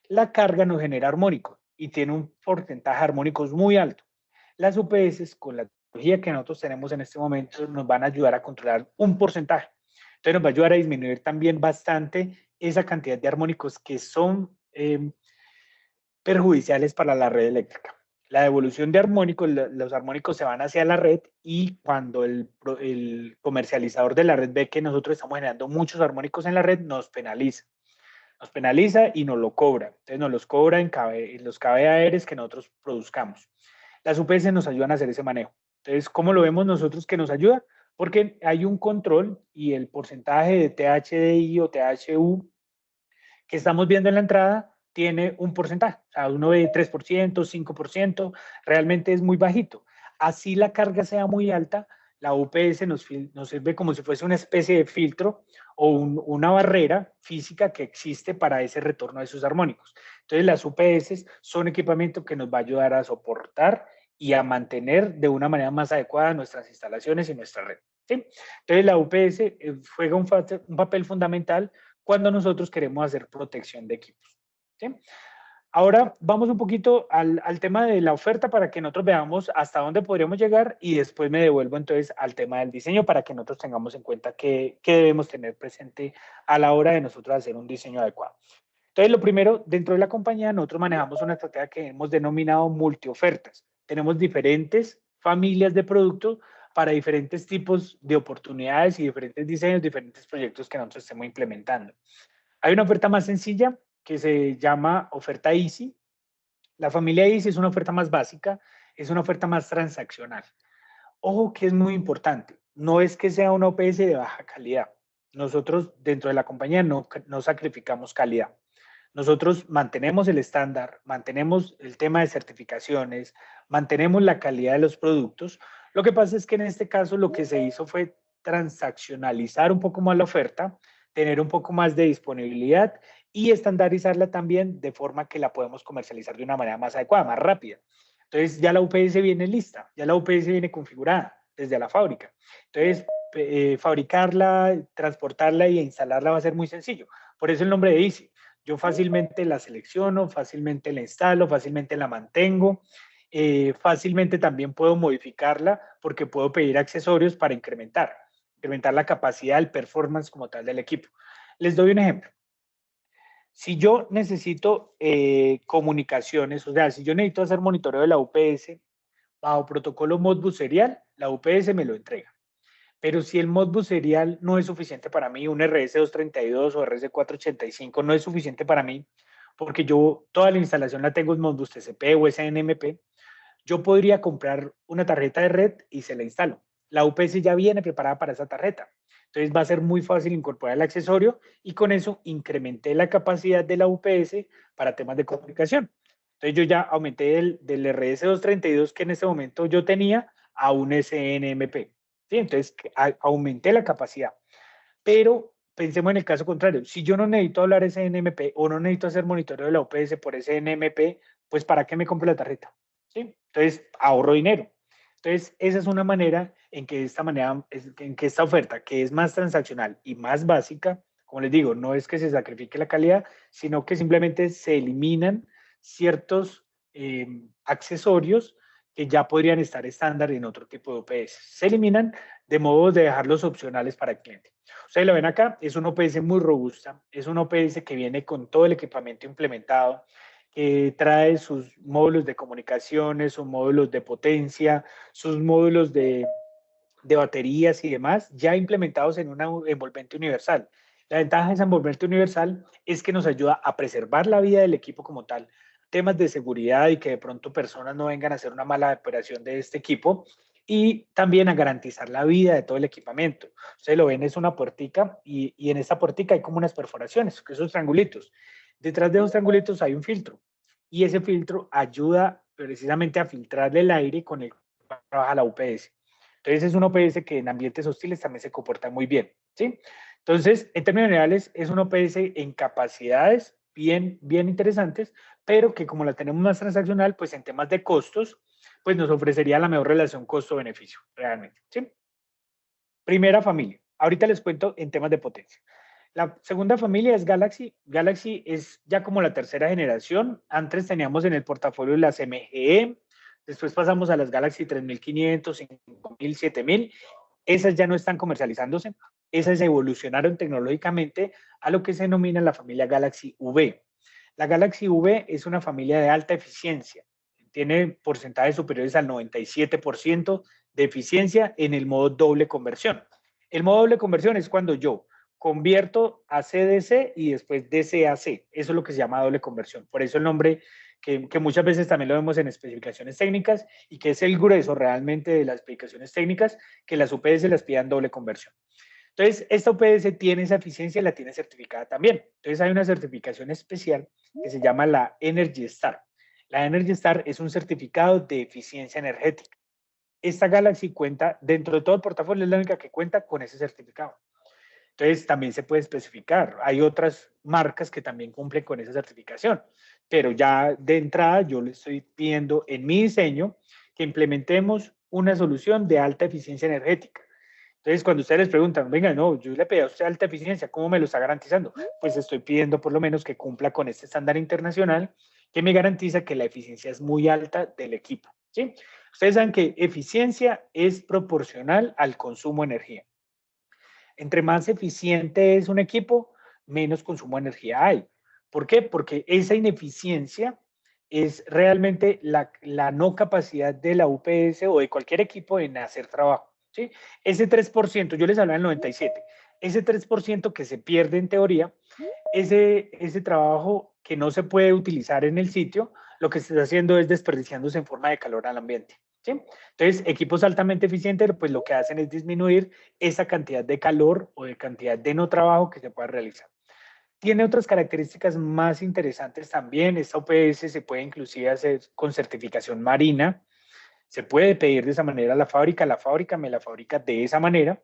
la carga nos genera armónicos y tiene un porcentaje de armónicos muy alto. Las UPS, con la tecnología que nosotros tenemos en este momento, nos van a ayudar a controlar un porcentaje. Entonces, nos va a ayudar a disminuir también bastante esa cantidad de armónicos que son perjudiciales para la red eléctrica. La devolución de armónicos, los armónicos se van hacia la red y cuando el comercializador de la red ve que nosotros estamos generando muchos armónicos en la red, nos penaliza. Nos penaliza y nos lo cobra. Entonces nos los cobra en los KVAR que nosotros produzcamos. Las UPS nos ayudan a hacer ese manejo. Entonces, ¿cómo lo vemos nosotros que nos ayuda? Porque hay un control y el porcentaje de THDI o THU que estamos viendo en la entrada tiene un porcentaje, o sea, uno ve 3%, 5%, realmente es muy bajito. Así la carga sea muy alta, la UPS nos sirve como si fuese una especie de filtro o una barrera física que existe para ese retorno de esos armónicos. Entonces, las UPS son equipamiento que nos va a ayudar a soportar y a mantener de una manera más adecuada nuestras instalaciones y nuestra red. ¿Sí? Entonces, la UPS juega un papel fundamental cuando nosotros queremos hacer protección de equipos. ¿Sí? Ahora vamos un poquito al tema de la oferta para que nosotros veamos hasta dónde podríamos llegar y después me devuelvo entonces al tema del diseño para que nosotros tengamos en cuenta qué debemos tener presente a la hora de nosotros hacer un diseño adecuado. Entonces, lo primero, dentro de la compañía nosotros manejamos una estrategia que hemos denominado multiofertas. Tenemos diferentes familias de productos para diferentes tipos de oportunidades y diferentes diseños, diferentes proyectos que nosotros estemos implementando. Hay una oferta más sencilla que se llama oferta Easy. La familia Easy es una oferta más básica, es una oferta más transaccional. Ojo que es muy importante, no es que sea una OPS de baja calidad. Nosotros dentro de la compañía no sacrificamos calidad. Nosotros mantenemos el estándar, mantenemos el tema de certificaciones, mantenemos la calidad de los productos. Lo que pasa es que en este caso lo que se hizo fue transaccionalizar un poco más la oferta, tener un poco más de disponibilidad y estandarizarla también de forma que la podemos comercializar de una manera más adecuada, más rápida. Entonces ya la UPS viene lista, ya la UPS viene configurada desde la fábrica. Entonces fabricarla, transportarla y instalarla va a ser muy sencillo. Por eso el nombre de Easy. Yo fácilmente la selecciono, fácilmente la instalo, fácilmente la mantengo, fácilmente también puedo modificarla porque puedo pedir accesorios para incrementar la capacidad, el performance como tal del equipo. Les doy un ejemplo. Si yo necesito comunicaciones, o sea, si yo necesito hacer monitoreo de la UPS bajo protocolo Modbus serial, la UPS me lo entrega. Pero si el Modbus serial no es suficiente para mí, un RS232 o RS485 no es suficiente para mí, porque yo toda la instalación la tengo en Modbus TCP o SNMP, yo podría comprar una tarjeta de red y se la instalo. La UPS ya viene preparada para esa tarjeta. Entonces va a ser muy fácil incorporar el accesorio y con eso incrementé la capacidad de la UPS para temas de comunicación. Entonces yo ya aumenté del RS232 que en este momento yo tenía a un SNMP. ¿Sí? Entonces aumenté la capacidad. Pero pensemos en el caso contrario. Si yo no necesito hablar SNMP o no necesito hacer monitoreo de la UPS por SNMP, pues ¿para qué me compro la tarjeta? ¿Sí? Entonces ahorro dinero. Entonces esa es una manera en que esta oferta, que es más transaccional y más básica, como les digo, no es que se sacrifique la calidad, sino que simplemente se eliminan ciertos accesorios que ya podrían estar estándar en otro tipo de OPS. Se eliminan de modo de dejarlos opcionales para el cliente. Ustedes lo ven acá, es una OPS muy robusta, es una OPS que viene con todo el equipamiento implementado, que trae sus módulos de comunicaciones, sus módulos de potencia, sus módulos de baterías y demás, ya implementados en una envolvente universal. La ventaja de esa envolvente universal es que nos ayuda a preservar la vida del equipo como tal, temas de seguridad y que de pronto personas no vengan a hacer una mala operación de este equipo y también a garantizar la vida de todo el equipamiento. Ustedes lo ven, es una puertica y en esta puertica hay como unas perforaciones, que son triangulitos. Detrás de esos triangulitos hay un filtro y ese filtro ayuda precisamente a filtrarle el aire con el que trabaja la UPS. Entonces es un OPS que en ambientes hostiles también se comporta muy bien, ¿sí? Entonces, en términos generales, es un OPS en capacidades bien interesantes, pero que como la tenemos más transaccional, pues en temas de costos, pues nos ofrecería la mejor relación costo-beneficio, realmente, ¿sí? Primera familia. Ahorita les cuento en temas de potencia. La segunda familia es Galaxy. Galaxy es ya como la tercera generación. Antes teníamos en el portafolio las MGE, después pasamos a las Galaxy 3500, 5000, 7000. Esas ya no están comercializándose. Esas evolucionaron tecnológicamente a lo que se denomina la familia Galaxy V. La Galaxy V es una familia de alta eficiencia. Tiene porcentajes superiores al 97% de eficiencia en el modo doble conversión. El modo doble conversión es cuando yo convierto a CDC y después DC a C. Eso es lo que se llama doble conversión. Por eso el nombre que muchas veces también lo vemos en especificaciones técnicas y que es el grueso realmente de las especificaciones técnicas, que las UPS las pidan doble conversión. Entonces, esta UPS tiene esa eficiencia y la tiene certificada también. Entonces, hay una certificación especial que se llama la Energy Star. La Energy Star es un certificado de eficiencia energética. Esta Galaxy cuenta, dentro de todo el portafolio, es la única que cuenta con ese certificado. Entonces, también se puede especificar. Hay otras marcas que también cumplen con esa certificación, pero ya de entrada yo le estoy pidiendo en mi diseño que implementemos una solución de alta eficiencia energética. Entonces, cuando ustedes les preguntan, venga, no, yo le pedí a usted alta eficiencia, ¿cómo me lo está garantizando? Pues estoy pidiendo por lo menos que cumpla con este estándar internacional que me garantiza que la eficiencia es muy alta del equipo, ¿sí? Ustedes saben que eficiencia es proporcional al consumo de energía. Entre más eficiente es un equipo, menos consumo de energía hay. ¿Por qué? Porque esa ineficiencia es realmente la no capacidad de la UPS o de cualquier equipo en hacer trabajo. ¿Sí? Ese 3%, yo les hablaba del 97%, ese 3% que se pierde en teoría, ese trabajo que no se puede utilizar en el sitio, lo que se está haciendo es desperdiciándose en forma de calor al ambiente. ¿Sí? Entonces, equipos altamente eficientes, pues lo que hacen es disminuir esa cantidad de calor o de cantidad de no trabajo que se pueda realizar. Tiene otras características más interesantes también. Esta OPS se puede inclusive hacer con certificación marina. Se puede pedir de esa manera a la fábrica me la fabrica de esa manera.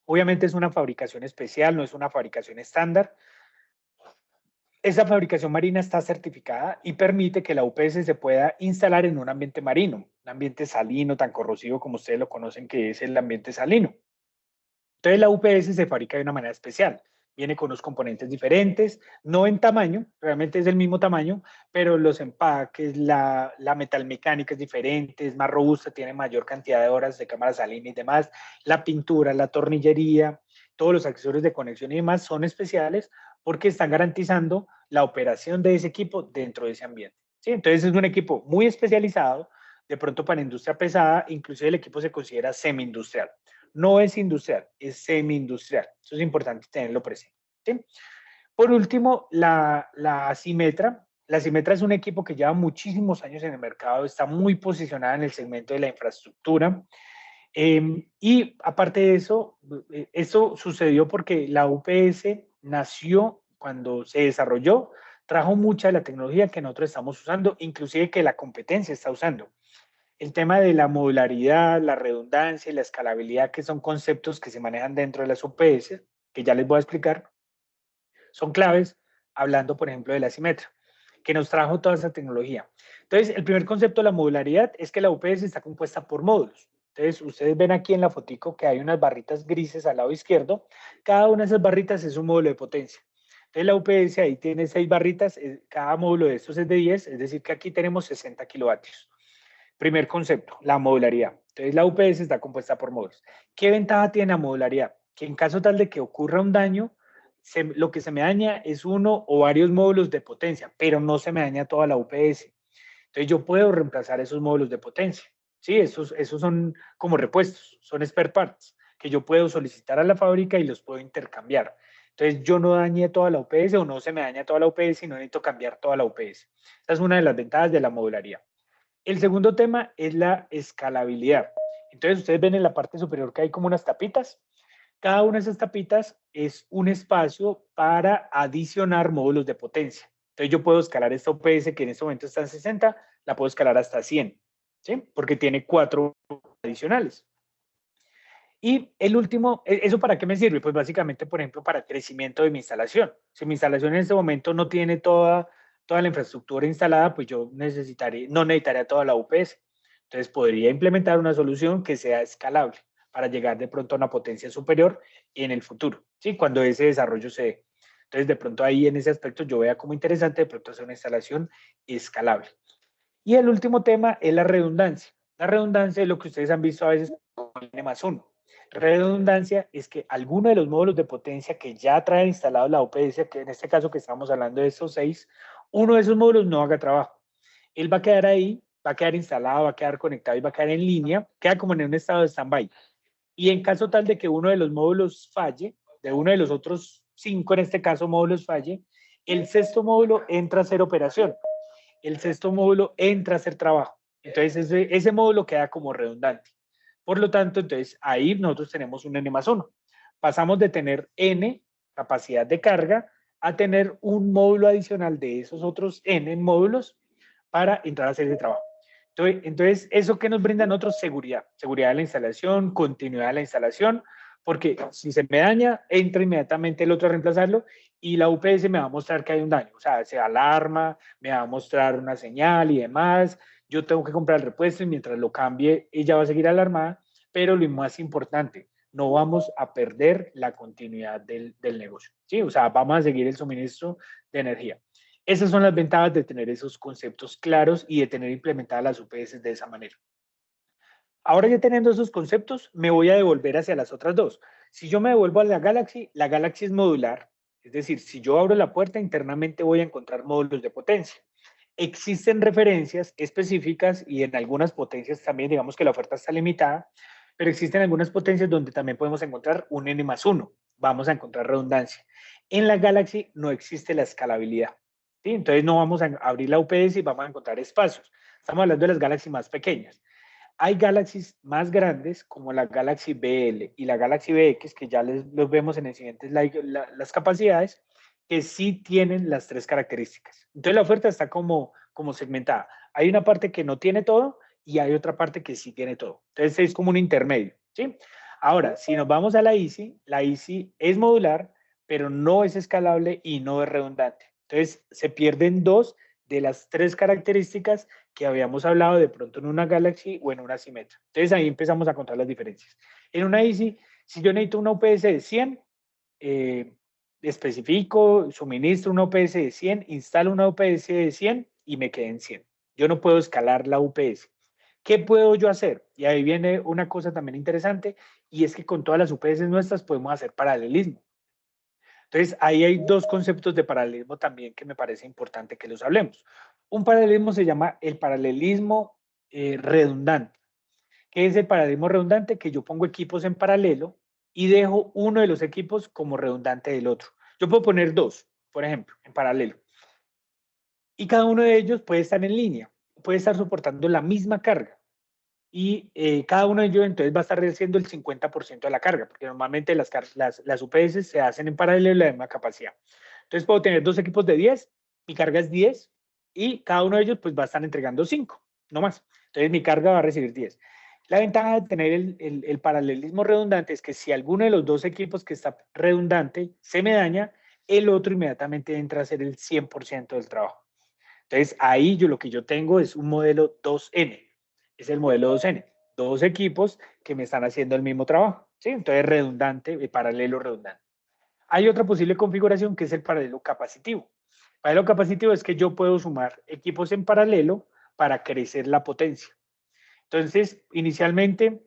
Obviamente es una fabricación especial, no es una fabricación estándar. Esa fabricación marina está certificada y permite que la UPS se pueda instalar en un ambiente marino, un ambiente salino tan corrosivo como ustedes lo conocen que es el ambiente salino. Entonces la UPS se fabrica de una manera especial. Viene con unos componentes diferentes, no en tamaño, realmente es el mismo tamaño, pero los empaques, la metalmecánica es diferente, es más robusta, tiene mayor cantidad de horas de cámara salina y demás. La pintura, la tornillería, todos los accesorios de conexión y demás son especiales porque están garantizando la operación de ese equipo dentro de ese ambiente. ¿Sí? Entonces es un equipo muy especializado, de pronto para industria pesada, inclusive el equipo se considera semi-industrial. No es industrial, es semi-industrial. Eso es importante tenerlo presente. ¿Sí? Por último, la Simetra. La Simetra es un equipo que lleva muchísimos años en el mercado, está muy posicionada en el segmento de la infraestructura. Y aparte de eso, eso sucedió porque la UPS nació cuando se desarrolló, trajo mucha de la tecnología que nosotros estamos usando, inclusive que la competencia está usando. El tema de la modularidad, la redundancia y la escalabilidad, que son conceptos que se manejan dentro de las UPS, que ya les voy a explicar, son claves, hablando, por ejemplo, de la Simetra, que nos trajo toda esa tecnología. Entonces, el primer concepto de la modularidad es que la UPS está compuesta por módulos. Entonces, ustedes ven aquí en la fotico que hay unas barritas grises al lado izquierdo. Cada una de esas barritas es un módulo de potencia. Entonces, la UPS ahí tiene 6 barritas, cada módulo de estos es de 10, es decir, que aquí tenemos 60 kilovatios. Primer concepto, la modularidad. Entonces, la UPS está compuesta por módulos. ¿Qué ventaja tiene la modularidad? Que en caso tal de que ocurra un daño, lo que se me daña es uno o varios módulos de potencia, pero no se me daña toda la UPS. Entonces, yo puedo reemplazar esos módulos de potencia. Sí, esos son como repuestos, son spare parts, que yo puedo solicitar a la fábrica y los puedo intercambiar. Entonces, yo no dañé toda la UPS o no se me daña toda la UPS y no necesito cambiar toda la UPS. Esa es una de las ventajas de la modularidad. El segundo tema es la escalabilidad. Entonces, ustedes ven en la parte superior que hay como unas tapitas. Cada una de esas tapitas es un espacio para adicionar módulos de potencia. Entonces, yo puedo escalar esta UPS que en este momento está en 60, la puedo escalar hasta 100, ¿sí? Porque tiene 4 adicionales. Y el último, ¿eso para qué me sirve? Pues básicamente, por ejemplo, para crecimiento de mi instalación. Si mi instalación en este momento no tiene toda la infraestructura instalada, pues yo no necesitaría toda la UPS. Entonces podría implementar una solución que sea escalable para llegar de pronto a una potencia superior en el futuro, ¿sí? Cuando ese desarrollo se dé. Entonces, de pronto ahí en ese aspecto yo vea como interesante de pronto hacer una instalación escalable. Y el último tema es la redundancia. La redundancia es lo que ustedes han visto a veces con N más 1. Redundancia es que alguno de los módulos de potencia que ya trae instalado la UPS, que en este caso que estamos hablando de esos 6, uno de esos módulos no haga trabajo. Él va a quedar ahí, va a quedar instalado, va a quedar conectado y va a quedar en línea, queda como en un estado de stand-by. Y en caso tal de que uno de los módulos falle, de uno de los otros 5 en este caso módulos falle, el sexto módulo entra a hacer operación, el sexto módulo entra a hacer trabajo. Entonces ese módulo queda como redundante. Por lo tanto, entonces ahí nosotros tenemos un N más 1. Pasamos de tener N, capacidad de carga, a tener un módulo adicional de esos otros N módulos para entrar a hacer ese trabajo. Entonces, ¿eso que nos brinda a nosotros? Seguridad. Seguridad de la instalación, continuidad de la instalación, porque si se me daña, entra inmediatamente el otro a reemplazarlo y la UPS me va a mostrar que hay un daño. O sea, se alarma, me va a mostrar una señal y demás. Yo tengo que comprar el repuesto y mientras lo cambie, ella va a seguir alarmada. Pero lo más importante, no vamos a perder la continuidad del negocio. ¿Sí? O sea, vamos a seguir el suministro de energía. Esas son las ventajas de tener esos conceptos claros y de tener implementadas las UPS de esa manera. Ahora ya teniendo esos conceptos, me voy a devolver hacia las otras dos. Si yo me devuelvo a la Galaxy es modular. Es decir, si yo abro la puerta, internamente voy a encontrar módulos de potencia. Existen referencias específicas y en algunas potencias también, digamos que la oferta está limitada, pero existen algunas potencias donde también podemos encontrar un N más 1. Vamos a encontrar redundancia. En la Galaxy no existe la escalabilidad. ¿Sí? Entonces no vamos a abrir la UPS y vamos a encontrar espacios. Estamos hablando de las Galaxy más pequeñas. Hay Galaxies más grandes como la Galaxy BL y la Galaxy BX, que ya los vemos en el siguiente slide, las capacidades, que sí tienen las 3 características. Entonces la oferta está como segmentada. Hay una parte que no tiene todo y hay otra parte que sí tiene todo. Entonces es como un intermedio, ¿sí? Ahora, si nos vamos a la Easy es modular, pero no es escalable y no es redundante. Entonces se pierden 2 de las 3 características que habíamos hablado de pronto en una Galaxy o en una Symmetra. Entonces ahí empezamos a contar las diferencias. En una Easy, si yo necesito una UPS de 100, especifico, suministro una UPS de 100, instalo una UPS de 100 y me quedé en 100. Yo no puedo escalar la UPS. ¿Qué puedo yo hacer? Y ahí viene una cosa también interesante, y es que con todas las UPS nuestras podemos hacer paralelismo. Entonces, ahí hay 2 conceptos de paralelismo también que me parece importante que los hablemos. Un paralelismo se llama el paralelismo redundante. ¿Qué es el paralelismo redundante? Que yo pongo equipos en paralelo y dejo uno de los equipos como redundante del otro. Yo puedo poner dos, por ejemplo, en paralelo. Y cada uno de ellos puede estar en línea, puede estar soportando la misma carga. Y cada uno de ellos entonces va a estar haciendo el 50% de la carga, porque normalmente las UPS se hacen en paralelo de la misma capacidad. Entonces puedo tener dos equipos de 10, mi carga es 10 y cada uno de ellos pues va a estar entregando 5, no más. Entonces mi carga va a recibir 10. La ventaja de tener el paralelismo redundante es que si alguno de los dos equipos que está redundante se me daña, el otro inmediatamente entra a hacer el 100% del trabajo. Entonces, ahí yo lo que yo tengo es un modelo 2N. Es el modelo 2N. Dos equipos que me están haciendo el mismo trabajo. ¿Sí? Entonces, redundante, paralelo redundante. Hay otra posible configuración que es el paralelo capacitivo. Paralelo capacitivo es que yo puedo sumar equipos en paralelo para crecer la potencia. Entonces, inicialmente,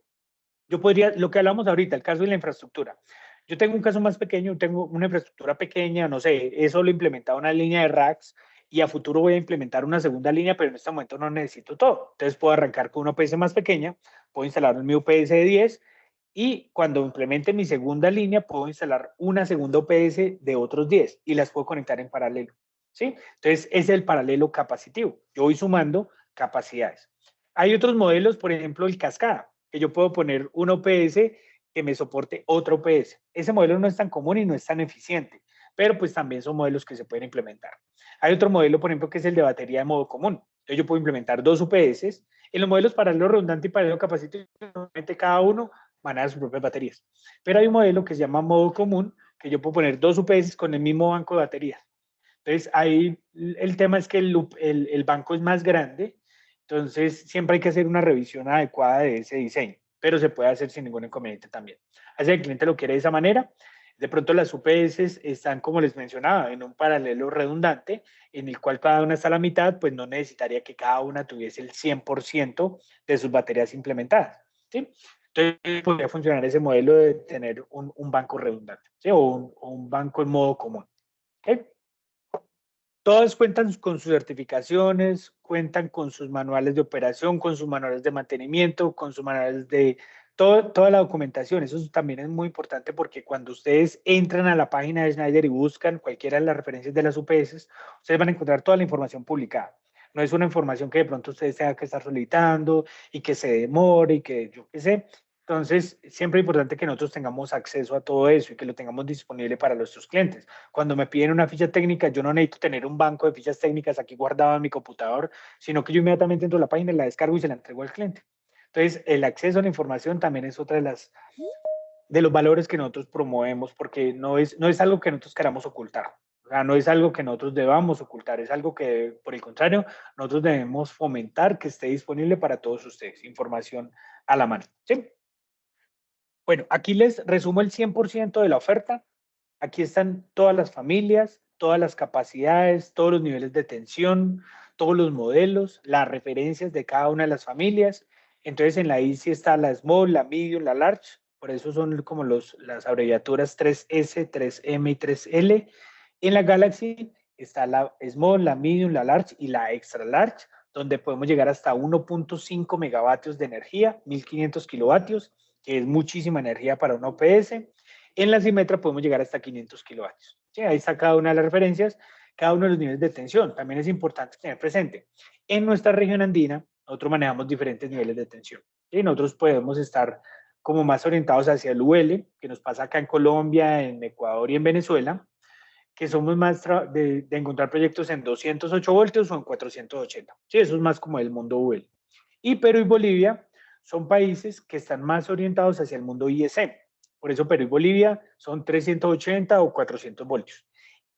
yo podría, lo que hablamos ahorita, el caso de la infraestructura. Yo tengo un caso más pequeño, tengo una infraestructura pequeña, no sé, eso lo he implementado una línea de racks y a futuro voy a implementar una segunda línea, pero en este momento no necesito todo. Entonces puedo arrancar con una UPS más pequeña, puedo instalar mi UPS de 10 y cuando implemente mi segunda línea puedo instalar una segunda UPS de otros 10 y las puedo conectar en paralelo. ¿Sí? Entonces es el paralelo capacitivo. Yo voy sumando capacidades. Hay otros modelos, por ejemplo, el cascada, que yo puedo poner un OPS que me soporte otro OPS. Ese modelo no es tan común y no es tan eficiente, pero pues también son modelos que se pueden implementar. Hay otro modelo, por ejemplo, que es el de batería de modo común. Entonces yo puedo implementar dos UPS. En los modelos paralelo redundante y paralelo capacitivo, normalmente cada uno maneja sus propias baterías. Pero hay un modelo que se llama modo común, que yo puedo poner dos UPS con el mismo banco de baterías. Entonces ahí el tema es que el banco es más grande, entonces siempre hay que hacer una revisión adecuada de ese diseño, pero se puede hacer sin ningún inconveniente también. Así el cliente lo quiere de esa manera. De pronto las UPS están, como les mencionaba, en un paralelo redundante, en el cual cada una está a la mitad, pues no necesitaría que cada una tuviese el 100% de sus baterías implementadas. ¿Sí? Entonces podría funcionar ese modelo de tener un banco redundante, ¿sí? O un banco en modo común. ¿Okay? Todas cuentan con sus certificaciones, cuentan con sus manuales de operación, con sus manuales de mantenimiento, con sus manuales de toda la documentación. Eso también es muy importante porque cuando ustedes entran a la página de Schneider y buscan cualquiera de las referencias de las UPS, ustedes van a encontrar toda la información publicada. No es una información que de pronto ustedes tengan que estar solicitando y que se demore y que yo qué sé. Entonces, siempre es importante que nosotros tengamos acceso a todo eso y que lo tengamos disponible para nuestros clientes. Cuando me piden una ficha técnica, yo no necesito tener un banco de fichas técnicas aquí guardado en mi computador, sino que yo inmediatamente entro a la página, la descargo y se la entrego al cliente. Entonces, el acceso a la información también es otra de los valores que nosotros promovemos, porque no es algo que nosotros queramos ocultar. O sea, no es algo que nosotros debamos ocultar, es algo que, por el contrario, nosotros debemos fomentar que esté disponible para todos ustedes, información a la mano. ¿Sí? Bueno, aquí les resumo el 100% de la oferta. Aquí están todas las familias, todas las capacidades, todos los niveles de tensión, todos los modelos, las referencias de cada una de las familias. Entonces en la ICI está la Small, la Medium, la Large. Por eso son como las abreviaturas 3S, 3M y 3L. En la Galaxy está la Small, la Medium, la Large y la Extra Large, donde podemos llegar hasta 1.5 megavatios de energía, 1500 kilovatios, que es muchísima energía para una OPS. En la Symetra podemos llegar hasta 500 kilovatios. ¿Sí? Ahí está cada una de las referencias, cada uno de los niveles de tensión. También es importante tener presente. En nuestra región andina, nosotros manejamos diferentes niveles de tensión. ¿Sí? Nosotros podemos estar como más orientados hacia el UL, que nos pasa acá en Colombia, en Ecuador y en Venezuela, que somos más de encontrar proyectos en 208 voltios o en 480. Sí, eso es más como el mundo UL. Y Perú y Bolivia son países que están más orientados hacia el mundo ISM. Por eso Perú y Bolivia son 380 o 400 voltios.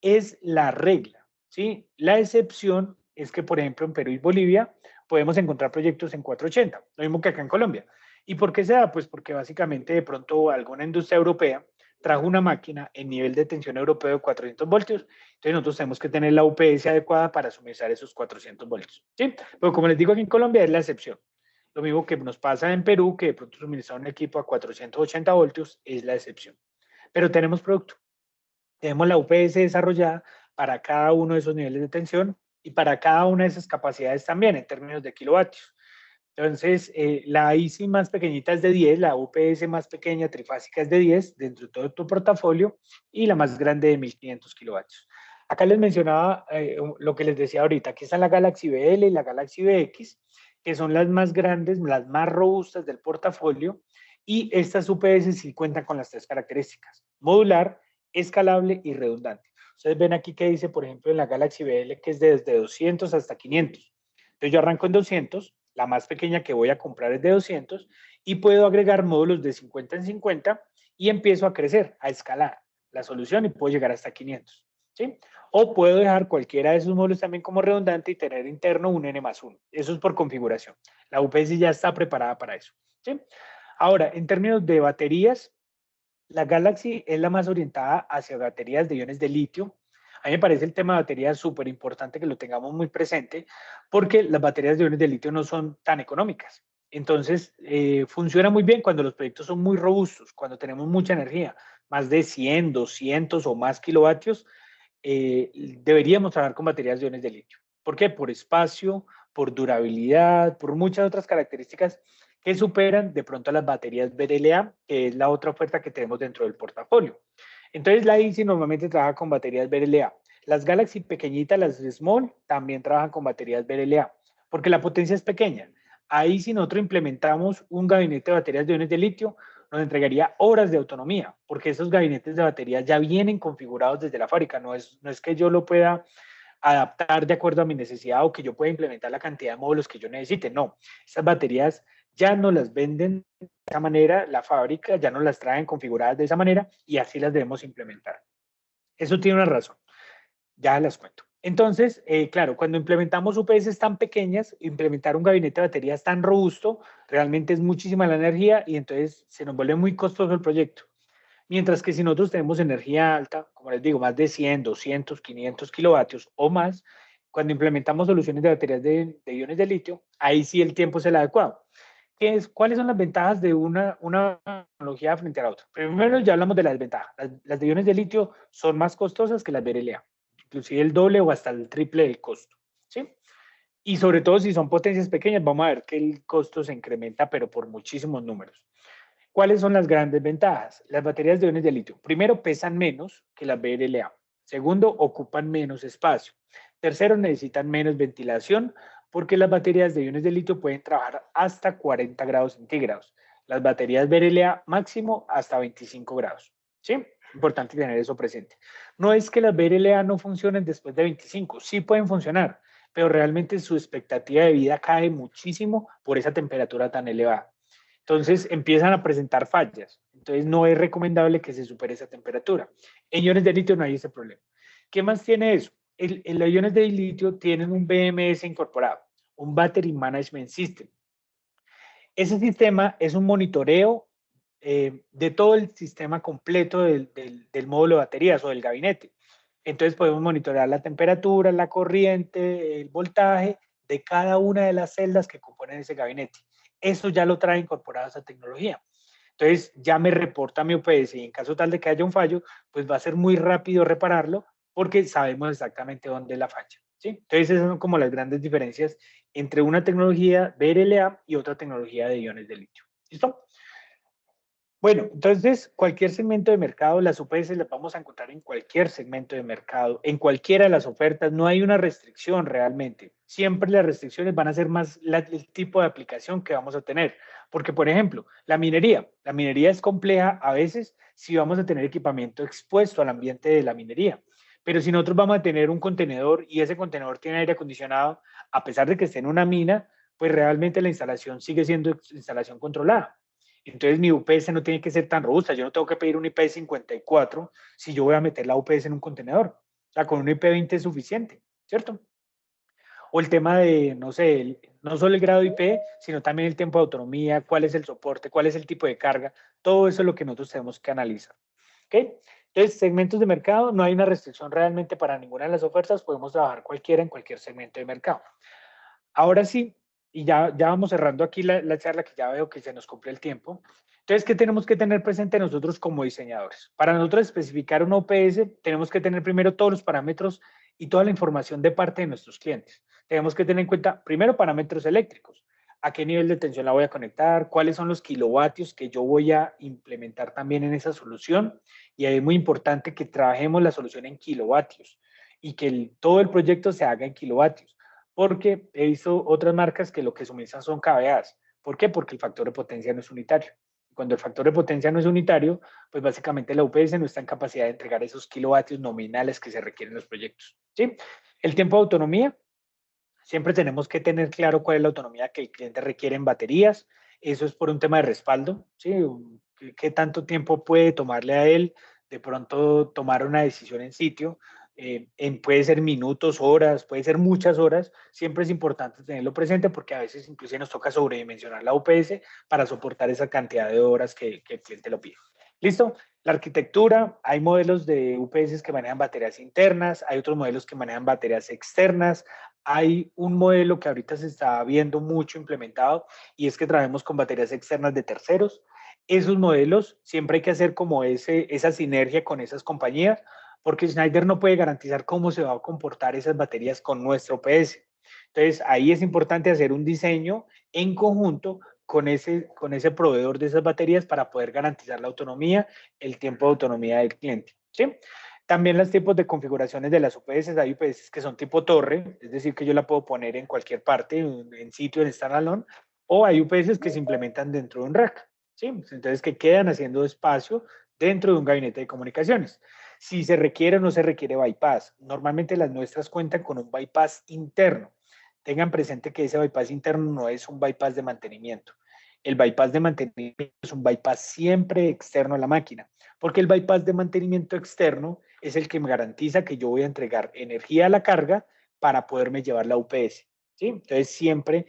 Es la regla, ¿sí? La excepción es que, por ejemplo, en Perú y Bolivia podemos encontrar proyectos en 480, lo mismo que acá en Colombia. ¿Y por qué se da? Pues porque básicamente de pronto alguna industria europea trajo una máquina en nivel de tensión europeo de 400 voltios, entonces nosotros tenemos que tener la UPS adecuada para suministrar esos 400 voltios, ¿sí? Pero como les digo, aquí en Colombia es la excepción. Lo mismo que nos pasa en Perú, que de pronto suministrar un equipo a 480 voltios es la excepción. Pero tenemos producto. Tenemos la UPS desarrollada para cada uno de esos niveles de tensión y para cada una de esas capacidades también en términos de kilovatios. Entonces, la IC más pequeñita es de 10, la UPS más pequeña trifásica es de 10 dentro de todo tu portafolio y la más grande de 1500 kilovatios. Acá les mencionaba lo que les decía ahorita, aquí está la Galaxy BL y la Galaxy BX, que son las más grandes, las más robustas del portafolio, y estas UPS sí cuentan con las tres características: modular, escalable y redundante. Ustedes ven aquí que dice, por ejemplo, en la Galaxy BL que es desde 200 hasta 500. Entonces yo arranco en 200, la más pequeña que voy a comprar es de 200 y puedo agregar módulos de 50 en 50 y empiezo a crecer, a escalar la solución y puedo llegar hasta 500. ¿Sí? O puedo dejar cualquiera de esos módulos también como redundante y tener interno un N+1. Eso es por configuración. La UPS ya está preparada para eso. ¿Sí? Ahora, en términos de baterías, la Galaxy es la más orientada hacia baterías de iones de litio. A mí me parece el tema de baterías súper importante que lo tengamos muy presente, porque las baterías de iones de litio no son tan económicas. Entonces, funciona muy bien cuando los proyectos son muy robustos, cuando tenemos mucha energía, más de 100, 200 o más kilovatios, deberíamos trabajar con baterías de iones de litio. ¿Por qué? Por espacio, por durabilidad, por muchas otras características que superan de pronto a las baterías BRLA, que es la otra oferta que tenemos dentro del portafolio. Entonces la ICI normalmente trabaja con baterías BRLA. Las Galaxy pequeñitas, las Small, también trabajan con baterías BRLA, porque la potencia es pequeña. Ahí si nosotros implementamos un gabinete de baterías de iones de litio, nos entregaría horas de autonomía, porque esos gabinetes de baterías ya vienen configurados desde la fábrica, no es que yo lo pueda adaptar de acuerdo a mi necesidad o que yo pueda implementar la cantidad de módulos que yo necesite. No, esas baterías ya no las venden de esa manera, la fábrica ya no las traen configuradas de esa manera y así las debemos implementar. Eso tiene una razón, ya las cuento. Entonces, claro, cuando implementamos UPS tan pequeñas, implementar un gabinete de baterías tan robusto, realmente es muchísima la energía y entonces se nos vuelve muy costoso el proyecto. Mientras que si nosotros tenemos energía alta, como les digo, más de 100, 200, 500 kilovatios o más, cuando implementamos soluciones de baterías de iones de litio, ahí sí el tiempo es el adecuado. ¿Cuáles son las ventajas de una tecnología frente a la otra? Primero ya hablamos de las desventajas. Las de iones de litio son más costosas que las BRLA, inclusive el doble o hasta el triple del costo. ¿Sí? Y sobre todo si son potencias pequeñas, vamos a ver que el costo se incrementa, pero por muchísimos números. ¿Cuáles son las grandes ventajas? Las baterías de iones de litio. Primero, pesan menos que las BRLA. Segundo, ocupan menos espacio. Tercero, necesitan menos ventilación porque las baterías de iones de litio pueden trabajar hasta 40 grados centígrados. Las baterías BRLA máximo hasta 25 grados. ¿Sí? Importante tener eso presente. No es que las BRLA no funcionen después de 25, sí pueden funcionar, pero realmente su expectativa de vida cae muchísimo por esa temperatura tan elevada. Entonces empiezan a presentar fallas. Entonces no es recomendable que se supere esa temperatura. En iones de litio no hay ese problema. ¿Qué más tiene eso? Los iones de litio tienen un BMS incorporado, un Battery Management System. Ese sistema es un monitoreo de todo el sistema completo del módulo de baterías o del gabinete. Entonces podemos monitorear la temperatura, la corriente, el voltaje de cada una de las celdas que componen ese gabinete. Eso ya lo trae incorporado a esa tecnología. Entonces ya me reporta mi UPS y en caso tal de que haya un fallo, pues va a ser muy rápido repararlo porque sabemos exactamente dónde es la falla. ¿Sí? Entonces esas son como las grandes diferencias entre una tecnología BRLA y otra tecnología de iones de litio. ¿Listo? Bueno, entonces cualquier segmento de mercado, las UPS las vamos a encontrar en cualquier segmento de mercado, en cualquiera de las ofertas, no hay una restricción realmente. Siempre las restricciones van a ser más el tipo de aplicación que vamos a tener. Porque, por ejemplo, la minería es compleja a veces si vamos a tener equipamiento expuesto al ambiente de la minería. Pero si nosotros vamos a tener un contenedor y ese contenedor tiene aire acondicionado, a pesar de que esté en una mina, pues realmente la instalación sigue siendo instalación controlada. Entonces mi UPS no tiene que ser tan robusta. Yo no tengo que pedir un IP54 si yo voy a meter la UPS en un contenedor. O sea, con un IP20 es suficiente, ¿cierto? O el tema de, no sé, no solo el grado de IP, sino también el tiempo de autonomía, cuál es el soporte, cuál es el tipo de carga. Todo eso es lo que nosotros tenemos que analizar. ¿Ok? Entonces, segmentos de mercado, no hay una restricción realmente para ninguna de las ofertas. Podemos trabajar cualquiera en cualquier segmento de mercado. Ahora sí, y ya vamos cerrando aquí la charla, que ya veo que se nos cumple el tiempo. Entonces, ¿qué tenemos que tener presente nosotros como diseñadores? Para nosotros especificar una OPS, tenemos que tener primero todos los parámetros y toda la información de parte de nuestros clientes. Tenemos que tener en cuenta primero parámetros eléctricos. a qué nivel de tensión la voy a conectar, cuáles son los kilovatios que yo voy a implementar también en esa solución. Y ahí es muy importante que trabajemos la solución en kilovatios y que todo el proyecto se haga en kilovatios, porque he visto otras marcas que lo que suministran son kVAs. ¿Por qué? Porque el factor de potencia no es unitario. Cuando el factor de potencia no es unitario, pues básicamente la UPS no está en capacidad de entregar esos kilovatios nominales que se requieren en los proyectos. ¿Sí? El tiempo de autonomía, siempre tenemos que tener claro cuál es la autonomía que el cliente requiere en baterías. Eso es por un tema de respaldo, ¿sí? ¿Qué tanto tiempo puede tomarle a él de pronto tomar una decisión en sitio? Puede ser minutos, horas, puede ser muchas horas. Siempre es importante tenerlo presente porque a veces inclusive nos toca sobredimensionar la UPS para soportar esa cantidad de horas que el cliente lo pide. ¿Listo? La arquitectura, hay modelos de UPS que manejan baterías internas, hay otros modelos que manejan baterías externas, hay un modelo que ahorita se está viendo mucho implementado y es que trabajemos con baterías externas de terceros. Esos modelos siempre hay que hacer como esa sinergia con esas compañías porque Schneider no puede garantizar cómo se va a comportar esas baterías con nuestro PS. Entonces ahí es importante hacer un diseño en conjunto con ese proveedor de esas baterías para poder garantizar la autonomía, el tiempo de autonomía del cliente. ¿Sí? También los tipos de configuraciones de las UPS, hay UPS que son tipo torre, es decir, que yo la puedo poner en cualquier parte, en sitio, en standalone, o hay UPS que se implementan dentro de un rack, ¿sí? Entonces, que quedan haciendo espacio dentro de un gabinete de comunicaciones. Si se requiere o no se requiere bypass, normalmente las nuestras cuentan con un bypass interno. Tengan presente que ese bypass interno no es un bypass de mantenimiento. El bypass de mantenimiento es un bypass siempre externo a la máquina, porque el bypass de mantenimiento externo es el que me garantiza que yo voy a entregar energía a la carga para poderme llevar la UPS. ¿Sí? Entonces siempre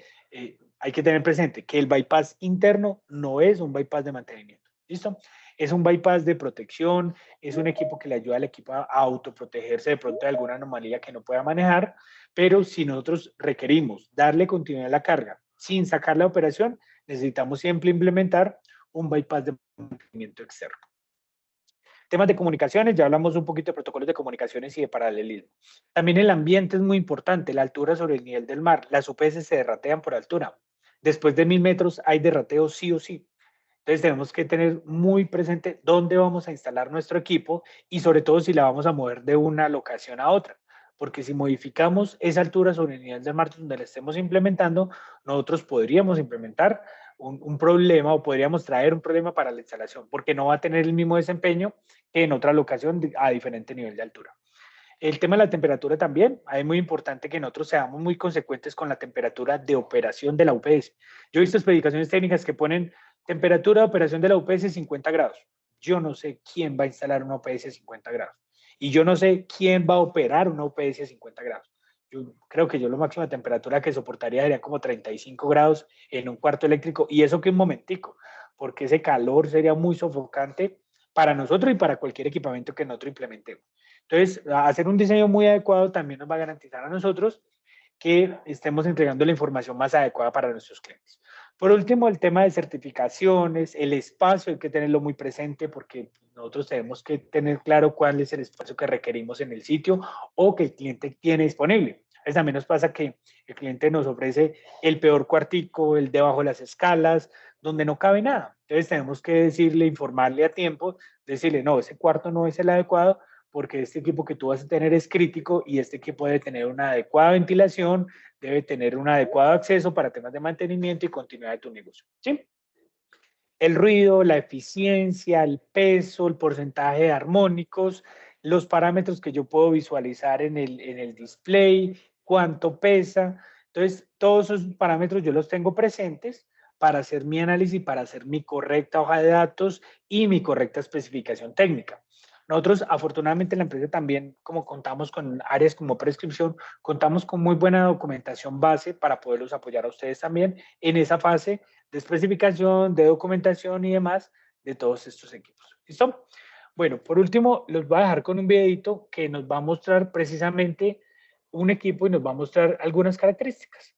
hay que tener presente que el bypass interno no es un bypass de mantenimiento. ¿Listo? Es un bypass de protección, es un equipo que le ayuda al equipo a autoprotegerse de pronto de alguna anomalía que no pueda manejar, pero si nosotros requerimos darle continuidad a la carga sin sacar la operación, necesitamos siempre implementar un bypass de mantenimiento externo. Temas de comunicaciones, ya hablamos un poquito de protocolos de comunicaciones y de paralelismo. También el ambiente es muy importante, la altura sobre el nivel del mar. Las UPS se derratean por altura. Después de 1000 metros hay derrateo sí o sí. Entonces tenemos que tener muy presente dónde vamos a instalar nuestro equipo y sobre todo si la vamos a mover de una locación a otra. Porque si modificamos esa altura sobre el nivel del mar donde la estemos implementando, nosotros podríamos implementar un problema o podríamos traer un problema para la instalación porque no va a tener el mismo desempeño que en otra locación a diferente nivel de altura. El tema de la temperatura también, es muy importante que nosotros seamos muy consecuentes con la temperatura de operación de la UPS. Yo he visto especificaciones técnicas que ponen temperatura de operación de la UPS 50 grados. Yo no sé quién va a instalar una UPS a 50 grados. Y yo no sé quién va a operar una UPS a 50 grados. Yo creo que yo la máxima temperatura que soportaría sería como 35 grados en un cuarto eléctrico. Y eso que un momentico, porque ese calor sería muy sofocante para nosotros y para cualquier equipamiento que nosotros implementemos. Entonces, hacer un diseño muy adecuado también nos va a garantizar a nosotros que estemos entregando la información más adecuada para nuestros clientes. Por último, el tema de certificaciones, el espacio hay que tenerlo muy presente porque nosotros tenemos que tener claro cuál es el espacio que requerimos en el sitio o que el cliente tiene disponible. Pues también nos pasa que el cliente nos ofrece el peor cuartico, el debajo de las escalas, donde no cabe nada. Entonces tenemos que decirle, informarle a tiempo, decirle, no, ese cuarto no es el adecuado, porque este equipo que tú vas a tener es crítico y este equipo debe tener una adecuada ventilación, debe tener un adecuado acceso para temas de mantenimiento y continuidad de tu negocio. ¿Sí? El ruido, la eficiencia, el peso, el porcentaje de armónicos, los parámetros que yo puedo visualizar en el display, cuánto pesa. Entonces, todos esos parámetros yo los tengo presentes para hacer mi análisis, para hacer mi correcta hoja de datos y mi correcta especificación técnica. Nosotros, afortunadamente, en la empresa también, como contamos con áreas como prescripción, contamos con muy buena documentación base para poderlos apoyar a ustedes también en esa fase de especificación, de documentación y demás de todos estos equipos. ¿Listo? Bueno, por último, los voy a dejar con un videito que nos va a mostrar precisamente un equipo y nos va a mostrar algunas características.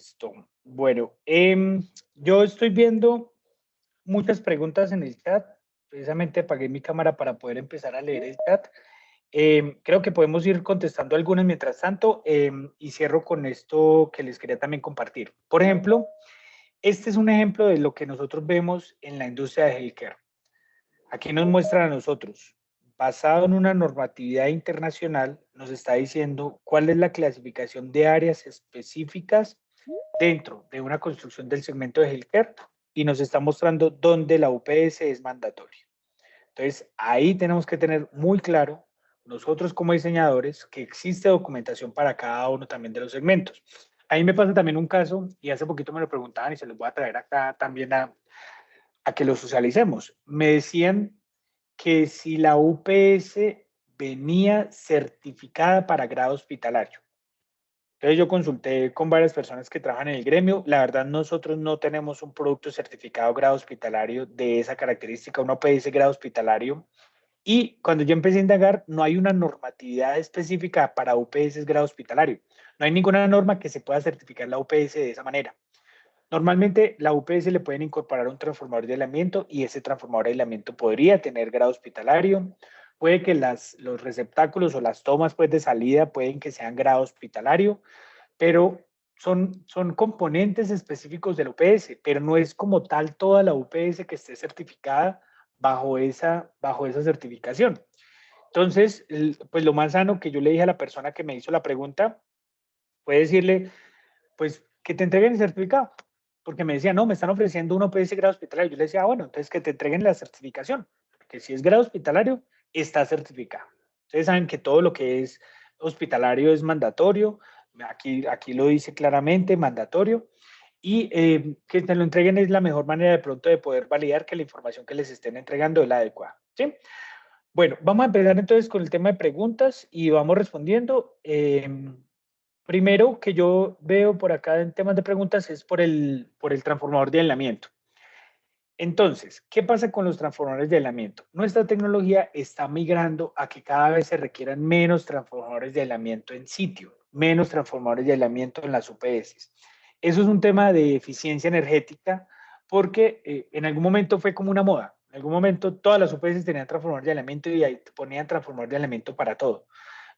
Listo. Bueno, yo estoy viendo muchas preguntas en el chat. Precisamente apagué mi cámara para poder empezar a leer el chat. Creo que podemos ir contestando algunas mientras tanto y cierro con esto que les quería también compartir. Por ejemplo, este es un ejemplo de lo que nosotros vemos en la industria de healthcare. Aquí nos muestran a nosotros, basado en una normatividad internacional, nos está diciendo cuál es la clasificación de áreas específicas dentro de una construcción del segmento de healthcare y nos está mostrando dónde la UPS es mandatoria. Entonces, ahí tenemos que tener muy claro, nosotros como diseñadores, que existe documentación para cada uno también de los segmentos. Ahí me pasa también un caso, y hace poquito me lo preguntaban y se los voy a traer acá también a que lo socialicemos. Me decían que si la UPS venía certificada para grado hospitalario. Entonces yo consulté con varias personas que trabajan en el gremio. La verdad, nosotros no tenemos un producto certificado grado hospitalario de esa característica, un OPS grado hospitalario. Y cuando yo empecé a indagar, no hay una normatividad específica para UPS grado hospitalario. No hay ninguna norma que se pueda certificar la UPS de esa manera. Normalmente la UPS le pueden incorporar un transformador de aislamiento y ese transformador de aislamiento podría tener grado hospitalario. Puede que los receptáculos o las tomas pues, de salida pueden que sean grado hospitalario, pero son componentes específicos del UPS, pero no es como tal toda la UPS que esté certificada bajo esa certificación. Entonces, pues lo más sano que yo le dije a la persona que me hizo la pregunta fue decirle, pues que te entreguen el certificado, porque me decía, no, me están ofreciendo un OPS grado hospitalario. Yo le decía, bueno, entonces que te entreguen la certificación, porque si es grado hospitalario, está certificado. Ustedes saben que todo lo que es hospitalario es mandatorio, aquí lo dice claramente, mandatorio, y que te lo entreguen es la mejor manera de pronto de poder validar que la información que les estén entregando es la adecuada. ¿Sí? Bueno, vamos a empezar entonces con el tema de preguntas y vamos respondiendo. Primero que yo veo por acá en temas de preguntas es por el transformador de aislamiento. Entonces, ¿qué pasa con los transformadores de aislamiento? Nuestra tecnología está migrando a que cada vez se requieran menos transformadores de aislamiento en sitio, menos transformadores de aislamiento en las UPS. Eso es un tema de eficiencia energética porque en algún momento fue como una moda. En algún momento todas las UPS tenían transformadores de aislamiento y ahí ponían transformadores de aislamiento para todo.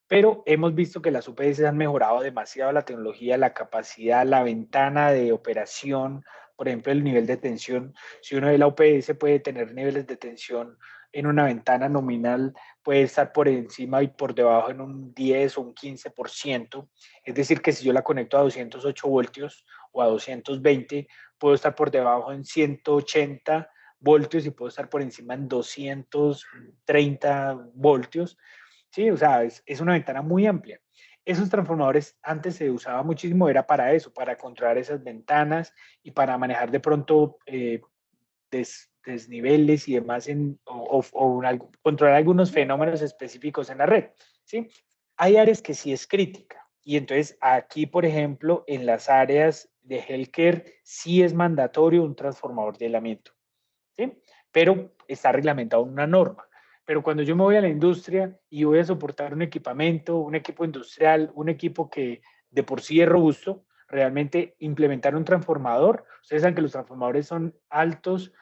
Pero hemos visto que las UPS han mejorado demasiado la tecnología, la capacidad, la ventana de operación, por ejemplo, el nivel de tensión. Si uno ve la UPS puede tener niveles de tensión en una ventana nominal, puede estar por encima y por debajo en un 10 o un 15%. Es decir, que si yo la conecto a 208 voltios o a 220, puedo estar por debajo en 180 voltios y puedo estar por encima en 230 voltios. Sí, o sea, es una ventana muy amplia. Esos transformadores antes se usaba muchísimo, era para eso, para controlar esas ventanas y para manejar de pronto desniveles y demás, controlar algunos fenómenos específicos en la red. ¿Sí? Hay áreas que sí es crítica. Y entonces aquí, por ejemplo, en las áreas de healthcare sí es mandatorio un transformador de aislamiento. ¿Sí? Pero está reglamentado en una norma. Pero cuando yo me voy a la industria y voy a soportar un equipamiento, un equipo industrial, un equipo que de por sí es robusto, realmente implementar un transformador, ustedes saben que los transformadores son altos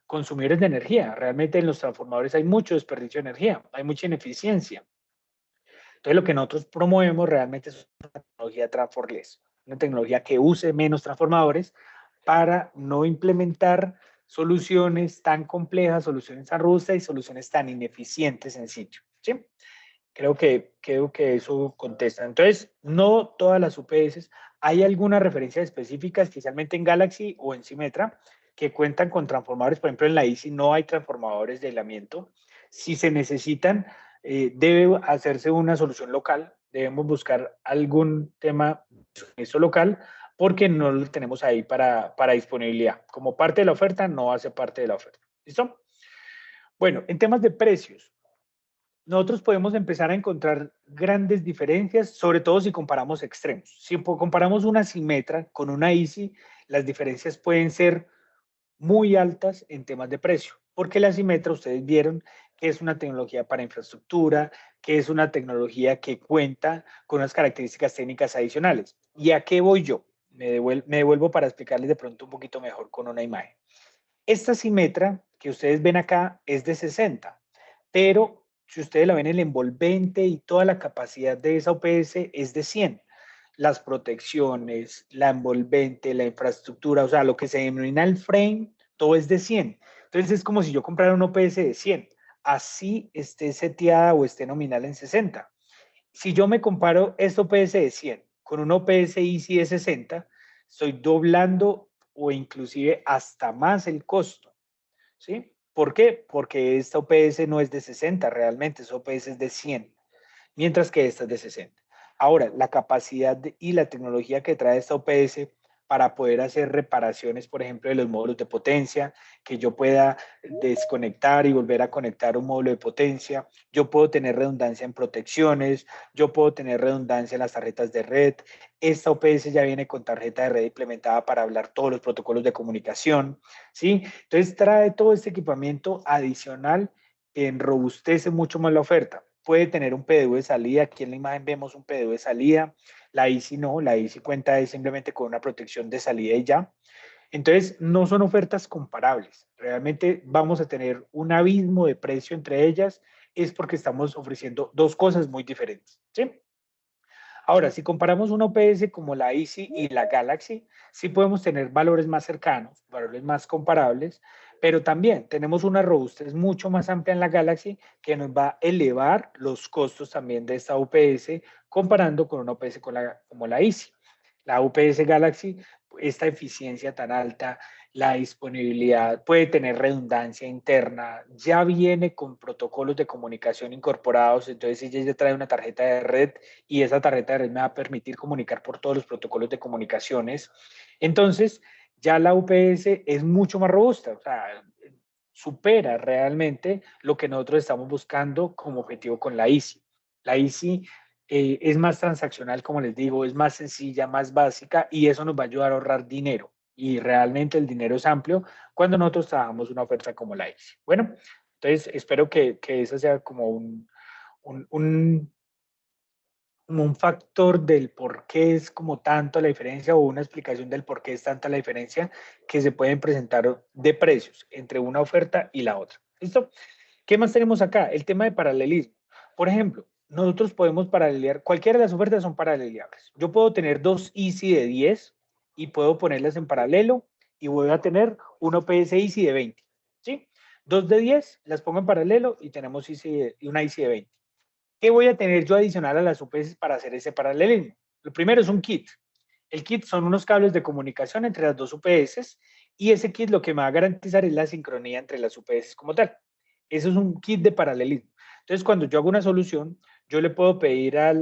consumidores de energía. Realmente en los transformadores hay mucho desperdicio de energía, hay mucha ineficiencia. Entonces lo que nosotros promovemos realmente es una tecnología transforless, una tecnología que use menos transformadores para no implementar soluciones tan complejas, soluciones tan robustas y soluciones tan ineficientes en sitio. ¿Sí? Creo que eso contesta. Entonces, no todas las UPS, hay alguna referencia específica, especialmente en Galaxy o en Symetra, que cuentan con transformadores. Por ejemplo, en la ICI no hay transformadores de aislamiento. Si se necesitan, debe hacerse una solución local. Debemos buscar algún tema de eso local porque no lo tenemos ahí para disponibilidad. Como parte de la oferta, no hace parte de la oferta. ¿Listo? Bueno, en temas de precios, nosotros podemos empezar a encontrar grandes diferencias, sobre todo si comparamos extremos. Si comparamos una Symetra con una Easy, las diferencias pueden ser muy altas en temas de precio, porque la Symetra ustedes vieron que es una tecnología para infraestructura, que es una tecnología que cuenta con unas características técnicas adicionales. ¿Y a qué voy yo? Me devuelvo para explicarles de pronto un poquito mejor con una imagen. Esta Symetra que ustedes ven acá es de 60, pero si ustedes la ven, el envolvente y toda la capacidad de esa UPS es de 100. Las protecciones, la envolvente, la infraestructura, o sea, lo que se denomina el frame, todo es de 100. Entonces es como si yo comprara una UPS de 100, así esté seteada o esté nominal en 60. Si yo me comparo esta OPS de 100 con una OPS Easy de 60, estoy doblando o inclusive hasta más el costo, ¿sí? ¿Por qué? Porque esta OPS no es de 60 realmente, esta OPS es de 100, mientras que esta es de 60. Ahora, la capacidad y la tecnología que trae esta OPS para poder hacer reparaciones, por ejemplo, de los módulos de potencia, que yo pueda desconectar y volver a conectar un módulo de potencia, yo puedo tener redundancia en protecciones, yo puedo tener redundancia en las tarjetas de red. Esta OPS ya viene con tarjeta de red implementada para hablar todos los protocolos de comunicación, ¿sí? Entonces trae todo este equipamiento adicional que enrobustece mucho más la oferta. Puede tener un PDU de salida, aquí en la imagen vemos un PDU de salida, la ICI no, la ICI cuenta simplemente con una protección de salida y ya. Entonces, no son ofertas comparables. Realmente vamos a tener un abismo de precio entre ellas, es porque estamos ofreciendo dos cosas muy diferentes, ¿sí? Ahora, si comparamos una OPS como la Easy y la Galaxy, sí podemos tener valores más cercanos, valores más comparables, pero también tenemos una robustez mucho más amplia en la Galaxy que nos va a elevar los costos también de esta UPS comparando con una UPS como la Easy. La UPS Galaxy, esta eficiencia tan alta, la disponibilidad, puede tener redundancia interna, ya viene con protocolos de comunicación incorporados, entonces ella ya trae una tarjeta de red y esa tarjeta de red me va a permitir comunicar por todos los protocolos de comunicaciones. Entonces, ya la UPS es mucho más robusta, o sea, supera realmente lo que nosotros estamos buscando como objetivo con la ICI. La ICI es más transaccional, como les digo, es más sencilla, más básica y eso nos va a ayudar a ahorrar dinero. Y realmente el dinero es amplio cuando nosotros trabajamos una oferta como la ICI. Bueno, entonces espero que eso sea como un, un como un factor del por qué es como tanto la diferencia o una explicación del por qué es tanta la diferencia que se pueden presentar de precios entre una oferta y la otra. ¿Listo? ¿Qué más tenemos acá? El tema de paralelismo. Por ejemplo, nosotros podemos paralelar, cualquiera de las ofertas son paralelables. Yo puedo tener dos Easy de 10 y puedo ponerlas en paralelo y voy a tener una OPS Easy de 20. ¿Sí? Dos de 10 las pongo en paralelo y tenemos una Easy de 20. ¿Qué voy a tener yo adicional a las UPS para hacer ese paralelismo? Lo primero es un kit. El kit son unos cables de comunicación entre las dos UPS y ese kit lo que me va a garantizar es la sincronía entre las UPS como tal. Eso es un kit de paralelismo. Entonces, cuando yo hago una solución, yo le puedo pedir a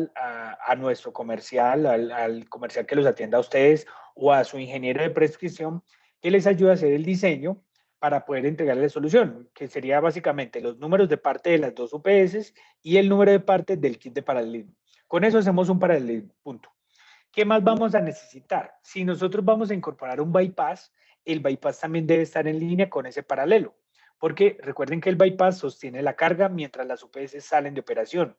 nuestro comercial, al comercial que los atienda a ustedes o a su ingeniero de prescripción que les ayude a hacer el diseño para poder entregarle la solución, que sería básicamente los números de parte de las dos UPS y el número de parte del kit de paralelismo. Con eso hacemos un paralelismo, punto. ¿Qué más vamos a necesitar? Si nosotros vamos a incorporar un bypass, el bypass también debe estar en línea con ese paralelo, porque recuerden que el bypass sostiene la carga mientras las UPS salen de operación.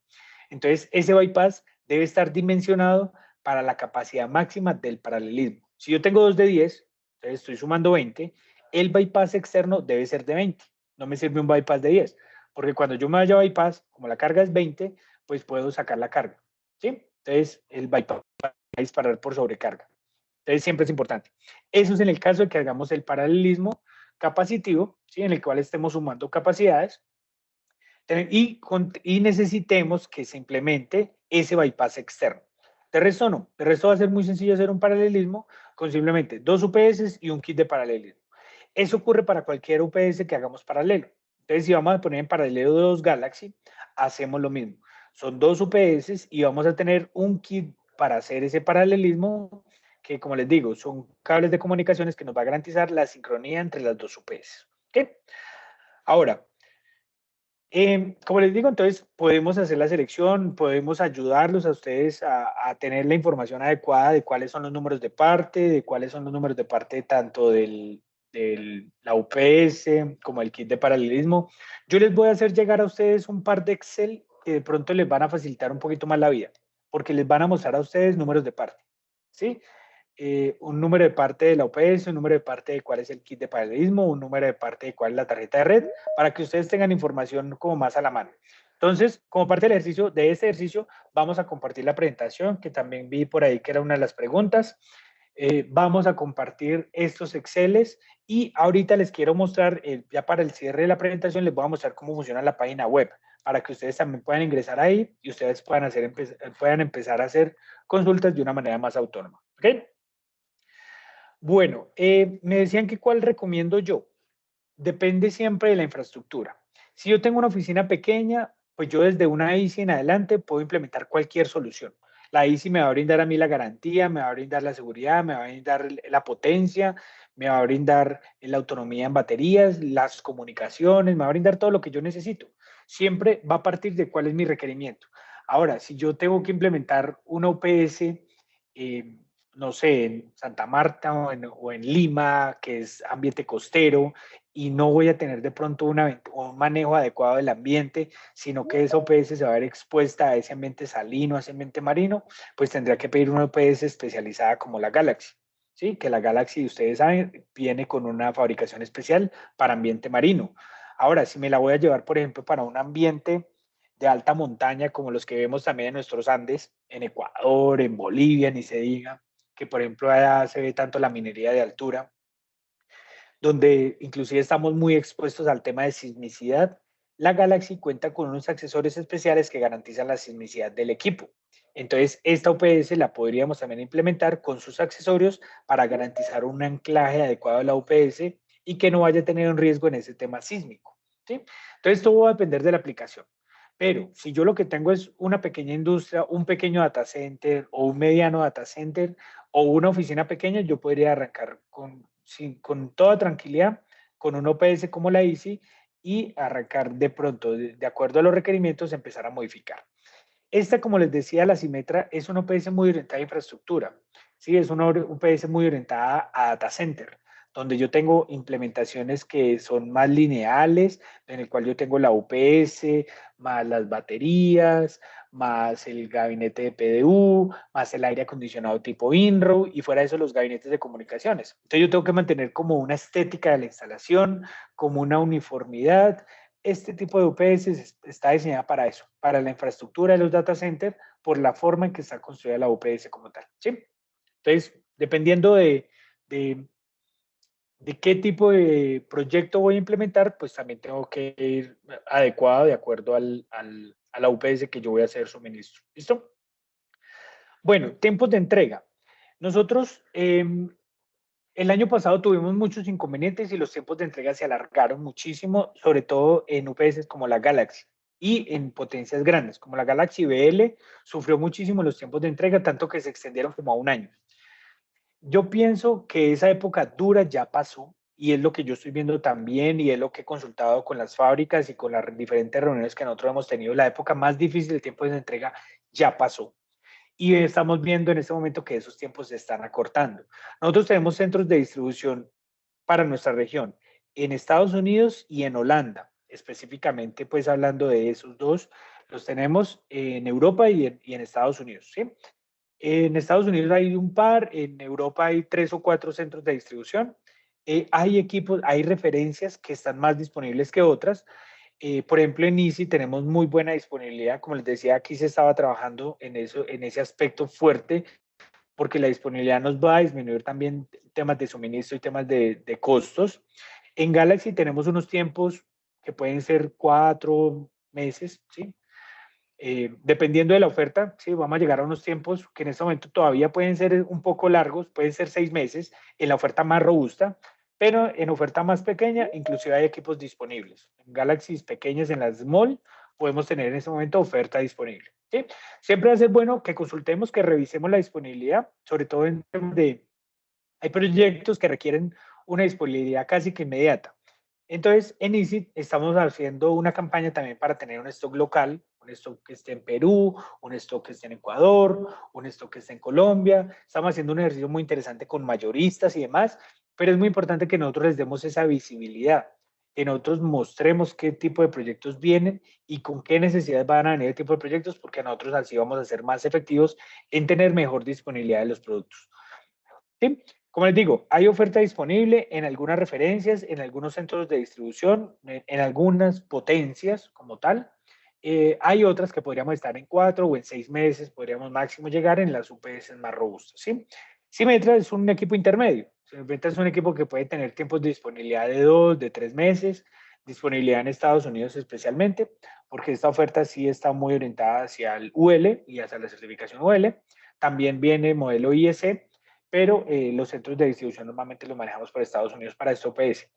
Entonces, ese bypass debe estar dimensionado para la capacidad máxima del paralelismo. Si yo tengo 2 de 10, entonces estoy sumando 20, el bypass externo debe ser de 20. No me sirve un bypass de 10, porque cuando yo me vaya a bypass, como la carga es 20, pues puedo sacar la carga. ¿Sí? Entonces, el bypass a disparar por sobrecarga. Entonces, siempre es importante. Eso es en el caso de que hagamos el paralelismo capacitivo, ¿sí? En el cual estemos sumando capacidades y necesitemos que se implemente ese bypass externo. De resto no, de resto va a ser muy sencillo hacer un paralelismo con simplemente dos UPS y un kit de paralelismo. Eso ocurre para cualquier UPS que hagamos paralelo. Entonces, si vamos a poner en paralelo dos Galaxy, hacemos lo mismo. Son dos UPS y vamos a tener un kit para hacer ese paralelismo que, como les digo, son cables de comunicaciones que nos va a garantizar la sincronía entre las dos UPS. ¿Okay? Ahora, como les digo, entonces podemos hacer la selección, podemos ayudarlos a ustedes a tener la información adecuada de cuáles son los números de parte, de cuáles son los números de parte tanto la UPS como el kit de paralelismo. Yo les voy a hacer llegar a ustedes un par de Excel que de pronto les van a facilitar un poquito más la vida, porque les van a mostrar a ustedes números de parte, ¿sí? Un número de parte de la OPS, un número de parte de cuál es el kit de paralelismo, un número de parte de cuál es la tarjeta de red, para que ustedes tengan información como más a la mano. Entonces, como parte del ejercicio, de este ejercicio, vamos a compartir la presentación, que también vi por ahí que era una de las preguntas. Vamos a compartir estos Exceles y ahorita les quiero mostrar, ya para el cierre de la presentación, les voy a mostrar cómo funciona la página web, para que ustedes también puedan ingresar ahí y ustedes puedan empezar a hacer consultas de una manera más autónoma. ¿Ok? Bueno, me decían que cuál recomiendo yo. Depende siempre de la infraestructura. Si yo tengo una oficina pequeña, pues yo desde una ICI en adelante puedo implementar cualquier solución. La ICI me va a brindar a mí la garantía, me va a brindar la seguridad, me va a brindar la potencia, me va a brindar la autonomía en baterías, las comunicaciones, me va a brindar todo lo que yo necesito. Siempre va a partir de cuál es mi requerimiento. Ahora, si yo tengo que implementar una OPS, no sé, en Santa Marta o en Lima, que es ambiente costero, y no voy a tener de pronto un manejo adecuado del ambiente, sino que esa OPS se va a ver expuesta a ese ambiente salino, a ese ambiente marino, pues tendría que pedir una OPS especializada como la Galaxy. ¿Sí? Que la Galaxy, ustedes saben, viene con una fabricación especial para ambiente marino. Ahora, si me la voy a llevar, por ejemplo, para un ambiente de alta montaña, como los que vemos también en nuestros Andes, en Ecuador, en Bolivia, ni se diga, que por ejemplo allá se ve tanto la minería de altura, donde inclusive estamos muy expuestos al tema de sismicidad. La Galaxy cuenta con unos accesorios especiales que garantizan la sismicidad del equipo. Entonces, esta UPS la podríamos también implementar con sus accesorios para garantizar un anclaje adecuado a la UPS y que no vaya a tener un riesgo en ese tema sísmico. ¿Sí? Entonces, todo va a depender de la aplicación. Pero si yo lo que tengo es una pequeña industria, un pequeño data center o un mediano data center o una oficina pequeña, yo podría arrancar con toda tranquilidad con un OPS como la ICI y arrancar de pronto, de acuerdo a los requerimientos, empezar a modificar. Esta, como les decía, la Simetra es una OPS muy orientada a infraestructura. Sí, es una OPS muy orientada a data center, donde yo tengo implementaciones que son más lineales, en el cual yo tengo la UPS, más las baterías, más el gabinete de PDU, más el aire acondicionado tipo InRow y fuera de eso los gabinetes de comunicaciones. Entonces yo tengo que mantener como una estética de la instalación, como una uniformidad. Este tipo de UPS está diseñada para eso, para la infraestructura de los data centers, por la forma en que está construida la UPS como tal. ¿Sí? Entonces, dependiendo de, de qué tipo de proyecto voy a implementar, pues también tengo que ir adecuado de acuerdo a la UPS que yo voy a hacer suministro. ¿Listo? Bueno, tiempos de entrega. Nosotros el año pasado tuvimos muchos inconvenientes y los tiempos de entrega se alargaron muchísimo, sobre todo en UPS como la Galaxy y en potencias grandes, como la Galaxy BL, sufrió muchísimo los tiempos de entrega, tanto que se extendieron como a un año. Yo pienso que esa época dura ya pasó y es lo que yo estoy viendo también y es lo que he consultado con las fábricas y con las diferentes reuniones que nosotros hemos tenido. La época más difícil del tiempo de entrega ya pasó y estamos viendo en este momento que esos tiempos se están acortando. Nosotros tenemos centros de distribución para nuestra región en Estados Unidos y en Holanda, específicamente pues hablando de esos dos, los tenemos en Europa y en Estados Unidos, ¿sí? En Estados Unidos hay un par, en Europa hay 3 o 4 centros de distribución. Hay equipos, hay referencias que están más disponibles que otras. Por ejemplo, en Easy tenemos muy buena disponibilidad. Como les decía, aquí se estaba trabajando en eso, en ese aspecto fuerte, porque la disponibilidad nos va a disminuir también temas de suministro y temas de costos. En Galaxy tenemos unos tiempos que pueden ser 4 meses, ¿sí? Dependiendo de la oferta, sí, vamos a llegar a unos tiempos que en este momento todavía pueden ser un poco largos, pueden ser 6 meses en la oferta más robusta, pero en oferta más pequeña, inclusive hay equipos disponibles. En Galaxies pequeñas, en las small, podemos tener en este momento oferta disponible. ¿Sí? Siempre va a ser bueno que consultemos, que revisemos la disponibilidad, sobre todo en temas de, hay proyectos que requieren una disponibilidad casi que inmediata. Entonces, en Easy estamos haciendo una campaña también para tener un stock local, un stock que esté en Perú, un stock que esté en Ecuador, un stock que esté en Colombia. Estamos haciendo un ejercicio muy interesante con mayoristas y demás, pero es muy importante que nosotros les demos esa visibilidad. que nosotros mostremos qué tipo de proyectos vienen y con qué necesidades van a venir el tipo de proyectos, porque nosotros así vamos a ser más efectivos en tener mejor disponibilidad de los productos. ¿Sí? Como les digo, hay oferta disponible en algunas referencias, en algunos centros de distribución, en algunas potencias como tal. Hay otras que podríamos estar en 4 o en 6 meses, podríamos máximo llegar en las UPS más robustas. ¿Sí? Symetra es un equipo intermedio. Symetra es un equipo que puede tener tiempos de disponibilidad de 2, de 3 meses, disponibilidad en Estados Unidos especialmente, porque esta oferta sí está muy orientada hacia el UL y hacia la certificación UL. También viene modelo IEC, pero los centros de distribución normalmente los manejamos por Estados Unidos para esta OPS.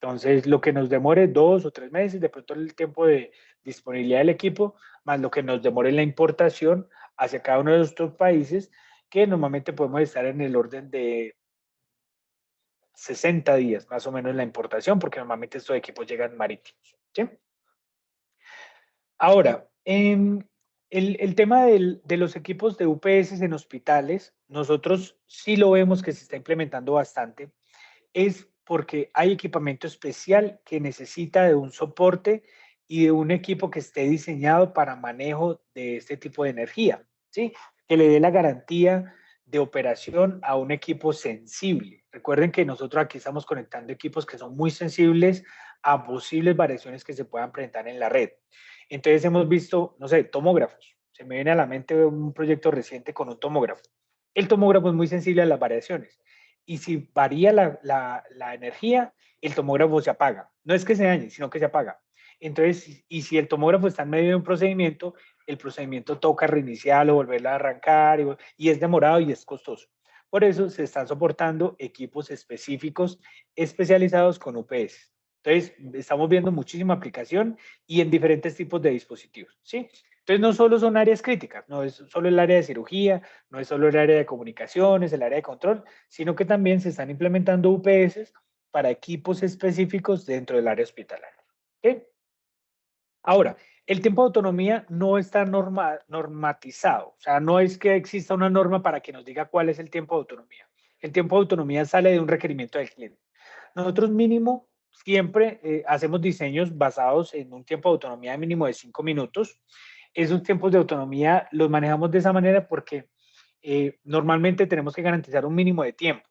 Entonces, lo que nos demore 2 o 3 meses, de pronto el tiempo de disponibilidad del equipo, más lo que nos demore la importación hacia cada uno de estos países, que normalmente podemos estar en el orden de 60 días más o menos en la importación, porque normalmente estos equipos llegan marítimos. ¿Sí? Ahora, el tema de los equipos de UPS en hospitales, nosotros sí lo vemos que se está implementando bastante, es porque hay equipamiento especial que necesita de un soporte y de un equipo que esté diseñado para manejo de este tipo de energía, ¿sí? Que le dé la garantía de operación a un equipo sensible. Recuerden que nosotros aquí estamos conectando equipos que son muy sensibles a posibles variaciones que se puedan presentar en la red. Entonces hemos visto, no sé, tomógrafos. Se me viene a la mente un proyecto reciente con un tomógrafo. El tomógrafo es muy sensible a las variaciones y si varía la energía, el tomógrafo se apaga. No es que se dañe, sino que se apaga. Entonces, y si el tomógrafo está en medio de un procedimiento, el procedimiento toca reiniciarlo, volverlo a arrancar y es demorado y es costoso. Por eso se están soportando equipos específicos especializados con UPS. Entonces, estamos viendo muchísima aplicación y en diferentes tipos de dispositivos, ¿sí? Entonces, no solo son áreas críticas, no es solo el área de cirugía, no es solo el área de comunicaciones, el área de control, sino que también se están implementando UPS para equipos específicos dentro del área hospitalaria. ¿Okay? Ahora, el tiempo de autonomía no está normatizado, o sea, no es que exista una norma para que nos diga cuál es el tiempo de autonomía. El tiempo de autonomía sale de un requerimiento del cliente. Nosotros mínimo siempre hacemos diseños basados en un tiempo de autonomía mínimo de 5 minutos. Esos tiempos de autonomía los manejamos de esa manera porque normalmente tenemos que garantizar un mínimo de tiempo.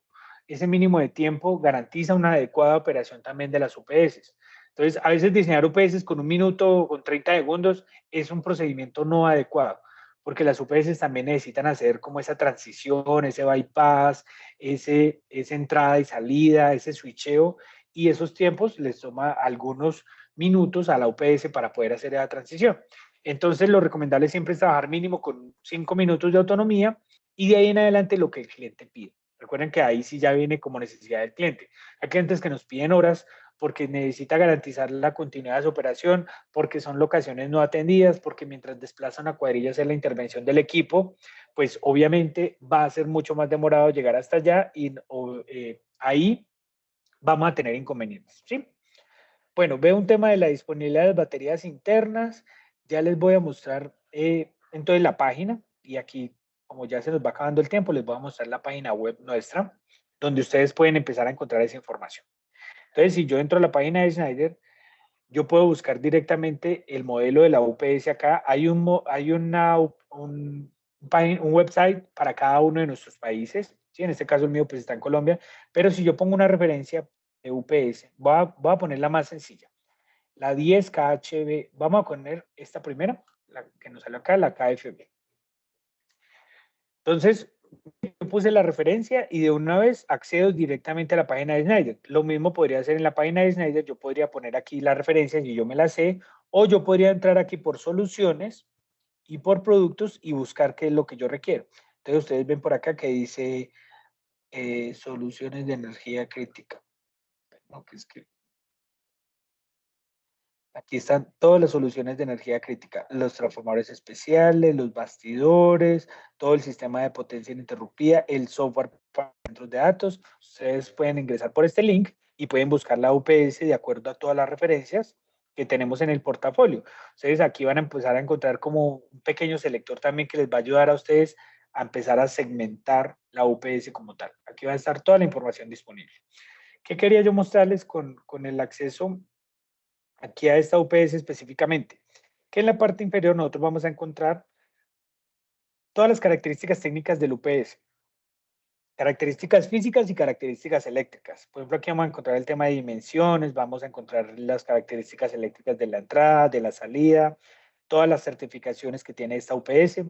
Ese mínimo de tiempo garantiza una adecuada operación también de las UPS. Entonces, a veces diseñar UPS con 1 minuto o con 30 segundos es un procedimiento no adecuado, porque las UPS también necesitan hacer como esa transición, ese bypass, esa entrada y salida, ese switcheo, y esos tiempos les toma algunos minutos a la UPS para poder hacer esa transición. Entonces, lo recomendable siempre es trabajar mínimo con 5 minutos de autonomía y de ahí en adelante lo que el cliente pide. Recuerden que ahí sí ya viene como necesidad del cliente. Hay clientes que nos piden horas porque necesita garantizar la continuidad de su operación, porque son locaciones no atendidas, porque mientras desplaza una cuadrilla a hacer la intervención del equipo, pues obviamente va a ser mucho más demorado llegar hasta allá y ahí vamos a tener inconvenientes, ¿sí? Bueno, veo un tema de la disponibilidad de las baterías internas. Ya les voy a mostrar entonces la página y aquí, como ya se nos va acabando el tiempo, les voy a mostrar la página web nuestra, donde ustedes pueden empezar a encontrar esa información. Entonces, si yo entro a la página de Schneider, yo puedo buscar directamente el modelo de la UPS acá. Un website para cada uno de nuestros países. ¿Sí? En este caso el mío pues está en Colombia. Pero si yo pongo una referencia de UPS, voy a poner la más sencilla. La 10KHB, vamos a poner esta primera, la que nos sale acá, la KFB. Entonces, yo puse la referencia y de una vez accedo directamente a la página de Schneider. Lo mismo podría hacer en la página de Schneider, yo podría poner aquí la referencia si yo me la sé, o yo podría entrar aquí por soluciones y por productos y buscar qué es lo que yo requiero. Entonces ustedes ven por acá que dice soluciones de energía crítica. No, que es que aquí están todas las soluciones de energía crítica, los transformadores especiales, los bastidores, todo el sistema de potencia ininterrumpida, el software para centros de datos. Ustedes pueden ingresar por este link y pueden buscar la UPS de acuerdo a todas las referencias que tenemos en el portafolio. Ustedes aquí van a empezar a encontrar como un pequeño selector también que les va a ayudar a ustedes a empezar a segmentar la UPS como tal. Aquí va a estar toda la información disponible. ¿Qué quería yo mostrarles con el acceso aquí a esta UPS específicamente, que en la parte inferior nosotros vamos a encontrar todas las características técnicas del UPS. Características físicas y características eléctricas. Por ejemplo, aquí vamos a encontrar el tema de dimensiones, vamos a encontrar las características eléctricas de la entrada, de la salida, todas las certificaciones que tiene esta UPS,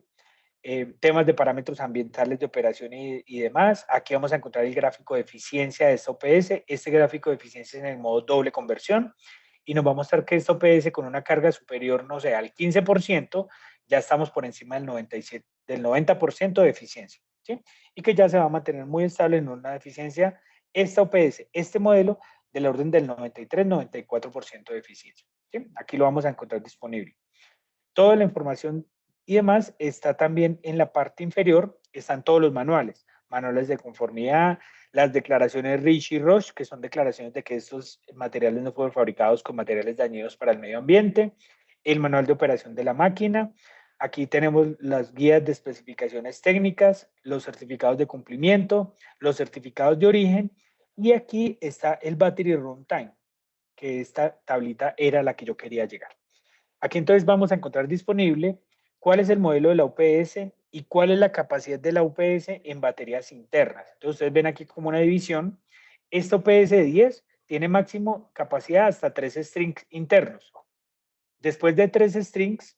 temas de parámetros ambientales de operación y demás. Aquí vamos a encontrar el gráfico de eficiencia de esta UPS. Este gráfico de eficiencia es en el modo doble conversión y nos va a mostrar que esta UPS con una carga superior, no sé, al 15%, ya estamos por encima del 97, del 90% de eficiencia. ¿Sí? Y que ya se va a mantener muy estable en una eficiencia, esta UPS, este modelo, del orden del 93-94% de eficiencia. ¿Sí? Aquí lo vamos a encontrar disponible. Toda la información y demás está también en la parte inferior, están todos los manuales, manuales de conformidad, las declaraciones Rich y Roche, que son declaraciones de que estos materiales no fueron fabricados con materiales dañinos para el medio ambiente, el manual de operación de la máquina, aquí tenemos las guías de especificaciones técnicas, los certificados de cumplimiento, los certificados de origen, y aquí está el Battery Runtime, que esta tablita era la que yo quería llegar. Aquí entonces vamos a encontrar disponible cuál es el modelo de la UPS y cuál es la capacidad de la UPS en baterías internas. Entonces ustedes ven aquí como una división. Esta UPS de 10 tiene máximo capacidad hasta 3 strings internos. Después de 3 strings,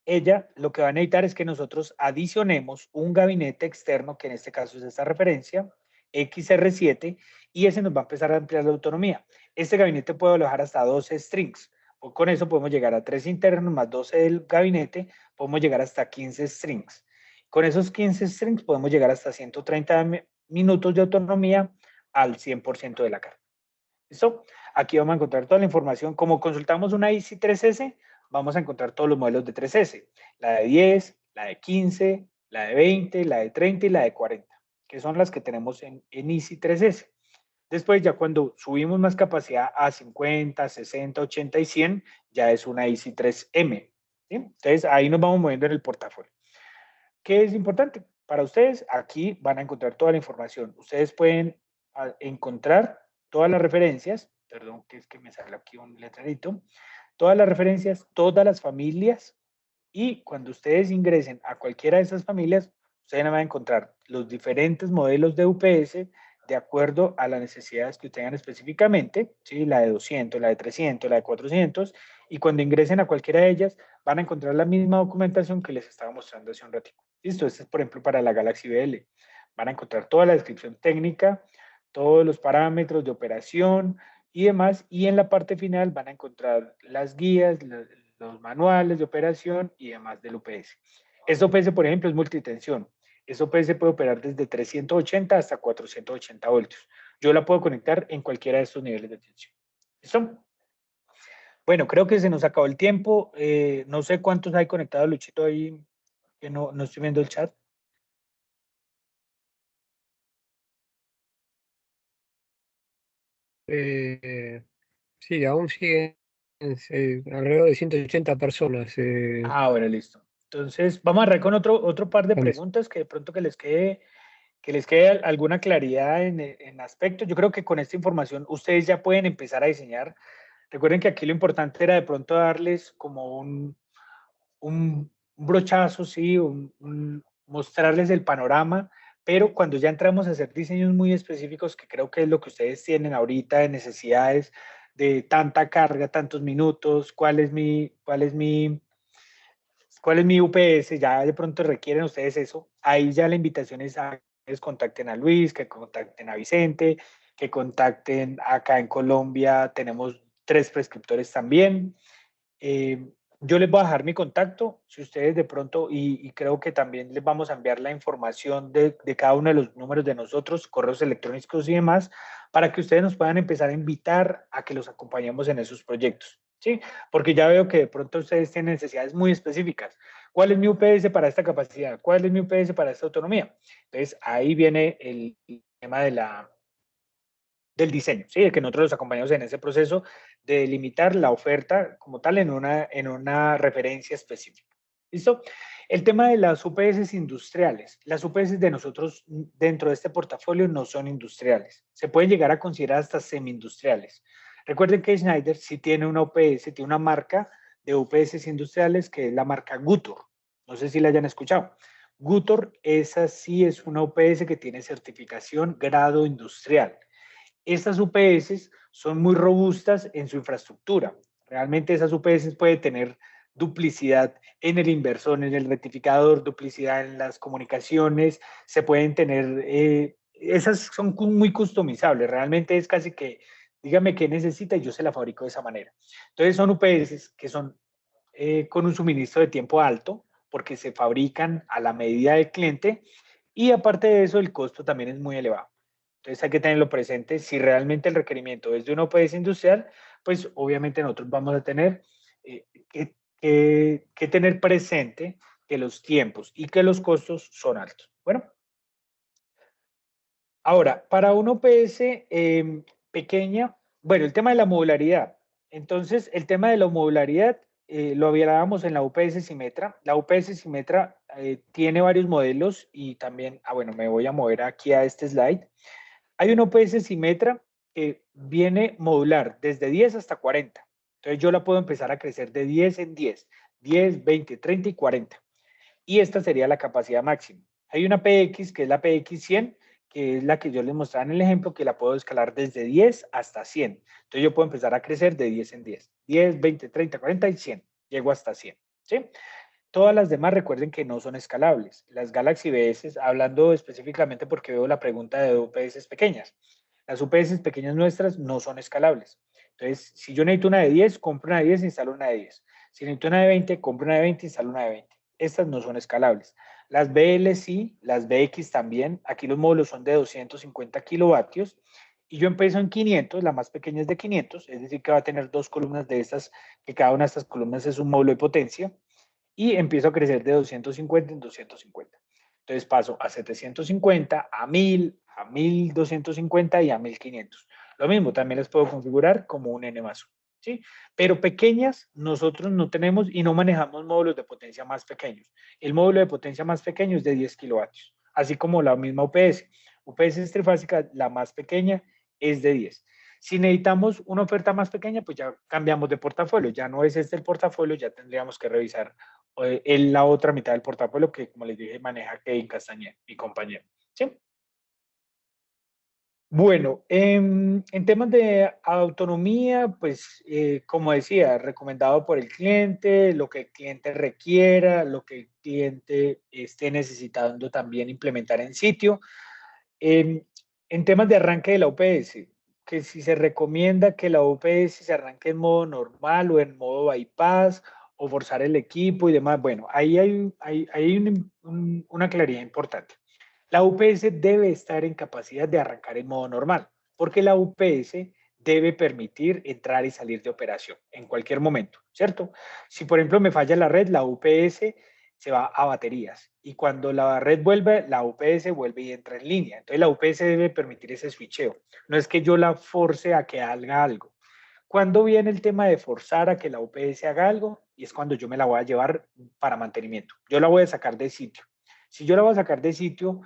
ella lo que va a necesitar es que nosotros adicionemos un gabinete externo, que en este caso es esta referencia, XR7, y ese nos va a empezar a ampliar la autonomía. Este gabinete puede alojar hasta 12 strings. Con eso podemos llegar a 3 internos más 12 del gabinete, podemos llegar hasta 15 strings. Con esos 15 strings podemos llegar hasta 130 minutos de autonomía al 100% de la carga. ¿Listo? Aquí vamos a encontrar toda la información. Como consultamos una IC 3S, vamos a encontrar todos los modelos de 3S. La de 10, la de 15, la de 20, la de 30 y la de 40, que son las que tenemos en IC 3S. Después, ya cuando subimos más capacidad a 50, 60, 80 y 100, ya es una IC 3M. ¿Sí? Entonces, ahí nos vamos moviendo en el portafolio. ¿Qué es importante? Para ustedes, aquí van a encontrar toda la información. Ustedes pueden encontrar todas las referencias, perdón, que es que me sale aquí un letrerito, todas las referencias, todas las familias, y cuando ustedes ingresen a cualquiera de esas familias, ustedes van a encontrar los diferentes modelos de UPS de acuerdo a las necesidades que tengan específicamente, ¿sí? La de 200, la de 300, la de 400, y cuando ingresen a cualquiera de ellas, van a encontrar la misma documentación que les estaba mostrando hace un ratito. Listo, este es por ejemplo para la Galaxy BL. Van a encontrar toda la descripción técnica, todos los parámetros de operación y demás, y en la parte final van a encontrar las guías, los manuales de operación y demás del UPS. Este UPS, por ejemplo, es multitensión. Este UPS puede operar desde 380 hasta 480 voltios. Yo la puedo conectar en cualquiera de estos niveles de tensión. ¿Listo? Bueno, creo que se nos acabó el tiempo. No sé cuántos hay conectados, Luchito, ahí, que no estoy viendo el chat. Sí, aún siguen alrededor de 180 personas. Ah, bueno, listo. Entonces, vamos a arrancar con otro par de Estamos. preguntas que de pronto que les quede alguna claridad en aspectos. Yo creo que con esta información ustedes ya pueden empezar a diseñar. Recuerden que aquí lo importante era de pronto darles como un brochazo, sí, mostrarles el panorama, pero cuando ya entramos a hacer diseños muy específicos, que creo que es lo que ustedes tienen ahorita de necesidades de tanta carga, tantos minutos, cuál es mi UPS, ya de pronto requieren ustedes eso, ahí ya la invitación es a que contacten a Luis, que contacten a Vicente, que contacten acá en Colombia, tenemos 3 prescriptores también. Eh, yo les voy a dejar mi contacto, si ustedes de pronto, y creo que también les vamos a enviar la información de cada uno de los números de nosotros, correos electrónicos y demás, para que ustedes nos puedan empezar a invitar a que los acompañemos en esos proyectos. ¿Sí? Porque ya veo que de pronto ustedes tienen necesidades muy específicas. ¿Cuál es mi UPS para esta capacidad? ¿Cuál es mi UPS para esta autonomía? Entonces, ahí viene el tema del diseño, ¿sí? De que nosotros los acompañamos en ese proceso de limitar la oferta como tal en una referencia específica. ¿Listo? El tema de las UPS industriales. Las UPS de nosotros dentro de este portafolio no son industriales. Se pueden llegar a considerar hasta semi-industriales. Recuerden que Schneider sí tiene una UPS, tiene una marca de UPS industriales que es la marca Gutor. No sé si la hayan escuchado. Gutor, esa sí es una UPS que tiene certificación grado industrial. Estas UPS son muy robustas en su infraestructura. Realmente esas UPS pueden tener duplicidad en el inversor, en el rectificador, duplicidad en las comunicaciones, se pueden tener, esas son muy customizables, realmente es casi que, dígame qué necesita y yo se la fabrico de esa manera. Entonces son UPS que son con un suministro de tiempo alto, porque se fabrican a la medida del cliente y aparte de eso el costo también es muy elevado. Entonces hay que tenerlo presente. Si realmente el requerimiento es de una OPS industrial, pues obviamente nosotros vamos a tener que tener presente que los tiempos y que los costos son altos. Bueno, ahora, para una OPS pequeña, bueno, el tema de la modularidad. Entonces, el tema de la modularidad lo hablábamos en la UPS Simetra. La UPS Simetra tiene varios modelos y también, bueno, me voy a mover aquí a este slide. Hay un OPS Simetra que viene modular desde 10 hasta 40. Entonces yo la puedo empezar a crecer de 10 en 10, 10, 20, 30 y 40. Y esta sería la capacidad máxima. Hay una PX que es la PX100, que es la que yo les mostraba en el ejemplo, que la puedo escalar desde 10 hasta 100. Entonces yo puedo empezar a crecer de 10 en 10, 10, 20, 30, 40 y 100. Llego hasta 100. ¿Sí? Todas las demás recuerden que no son escalables. Las Galaxy BS, hablando específicamente porque veo la pregunta de UPS pequeñas. Las UPS pequeñas nuestras no son escalables. Entonces, si yo necesito una de 10, compro una de 10 e instalo una de 10. Si necesito una de 20, compro una de 20 e instalo una de 20. Estas no son escalables. Las BL sí, las BX también. Aquí los módulos son de 250 kilovatios. Y yo empiezo en 500, la más pequeña es de 500, es decir, que va a tener dos columnas de estas, que cada una de estas columnas es un módulo de potencia y empiezo a crecer de 250 en 250. Entonces paso a 750, a 1000, a 1250 y a 1500. Lo mismo, también les puedo configurar como un N más 1. ¿Sí? Pero pequeñas nosotros no tenemos y no manejamos módulos de potencia más pequeños. El módulo de potencia más pequeño es de 10 kilovatios, así como la misma UPS. UPS trifásica, la más pequeña, es de 10. Si necesitamos una oferta más pequeña, pues ya cambiamos de portafolio. Ya no es este el portafolio, ya tendríamos que revisar en la otra mitad del portafolio que, como les dije, maneja Kevin Castañeda, mi compañero. ¿Sí? Bueno, en temas de autonomía, pues como decía, recomendado por el cliente, lo que el cliente requiera, lo que el cliente esté necesitando también implementar en sitio. En temas de arranque de la UPS, que si se recomienda que la UPS se arranque en modo normal o en modo bypass o forzar el equipo y demás, bueno, ahí hay una claridad importante. La UPS debe estar en capacidad de arrancar en modo normal, porque la UPS debe permitir entrar y salir de operación en cualquier momento, ¿cierto? Si por ejemplo me falla la red, la UPS se va a baterías y cuando la red vuelve, la UPS vuelve y entra en línea. Entonces la UPS debe permitir ese switcheo. No es que yo la force a que haga algo. Cuando viene el tema de forzar a que la UPS haga algo, y es cuando yo me la voy a llevar para mantenimiento. Yo la voy a sacar de sitio. Si yo la voy a sacar de sitio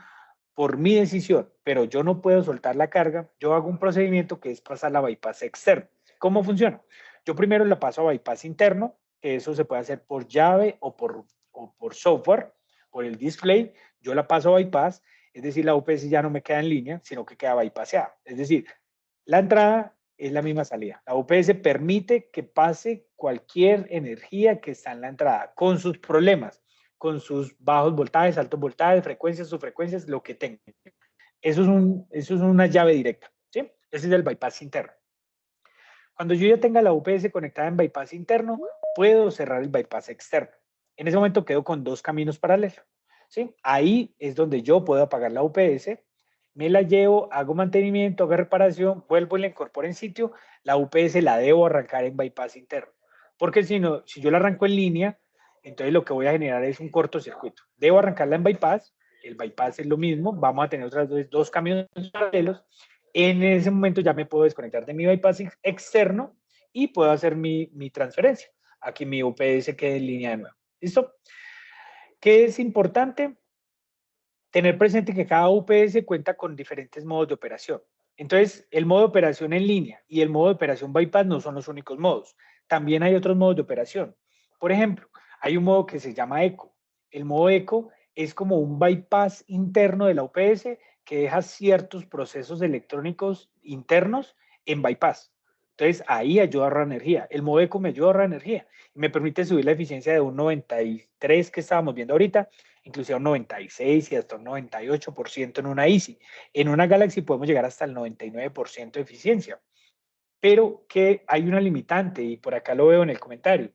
por mi decisión, pero yo no puedo soltar la carga, yo hago un procedimiento que es pasar a bypass externo. ¿Cómo funciona? Yo primero la paso a bypass interno, que eso se puede hacer por llave o por software, por el display. Yo la paso a bypass, es decir, la UPS ya no me queda en línea, sino que queda bypasseada. Es decir, la entrada es la misma salida. La UPS permite que pase cualquier energía que está en la entrada, con sus problemas, con sus bajos voltajes, altos voltajes, frecuencias, subfrecuencias, lo que tenga. Eso es una llave directa. ¿Sí? Ese es el bypass interno. Cuando yo ya tenga la UPS conectada en bypass interno, puedo cerrar el bypass externo. En ese momento quedo con dos caminos paralelos. ¿Sí? Ahí es donde yo puedo apagar la UPS, me la llevo, hago mantenimiento, hago reparación, vuelvo y la incorporo en sitio, la UPS la debo arrancar en bypass interno. Porque si no, si yo la arranco en línea, entonces lo que voy a generar es un cortocircuito. Debo arrancarla en bypass, el bypass es lo mismo, vamos a tener otras dos caminos paralelos. En ese momento ya me puedo desconectar de mi bypass externo y puedo hacer mi transferencia. Aquí mi UPS quede en línea de nuevo. ¿Listo? ¿Qué es importante? Tener presente que cada UPS cuenta con diferentes modos de operación. Entonces, el modo de operación en línea y el modo de operación bypass no son los únicos modos. También hay otros modos de operación. Por ejemplo, hay un modo que se llama eco. El modo eco es como un bypass interno de la UPS que deja ciertos procesos electrónicos internos en bypass. Entonces, ahí ayuda a ahorrar energía. El modo eco me ayuda a ahorrar energía y me permite subir la eficiencia de un 93 que estábamos viendo ahorita, inclusive a un 96 y hasta un 98% en una Easy. En una Galaxy podemos llegar hasta el 99% de eficiencia, pero que hay una limitante y por acá lo veo en el comentario,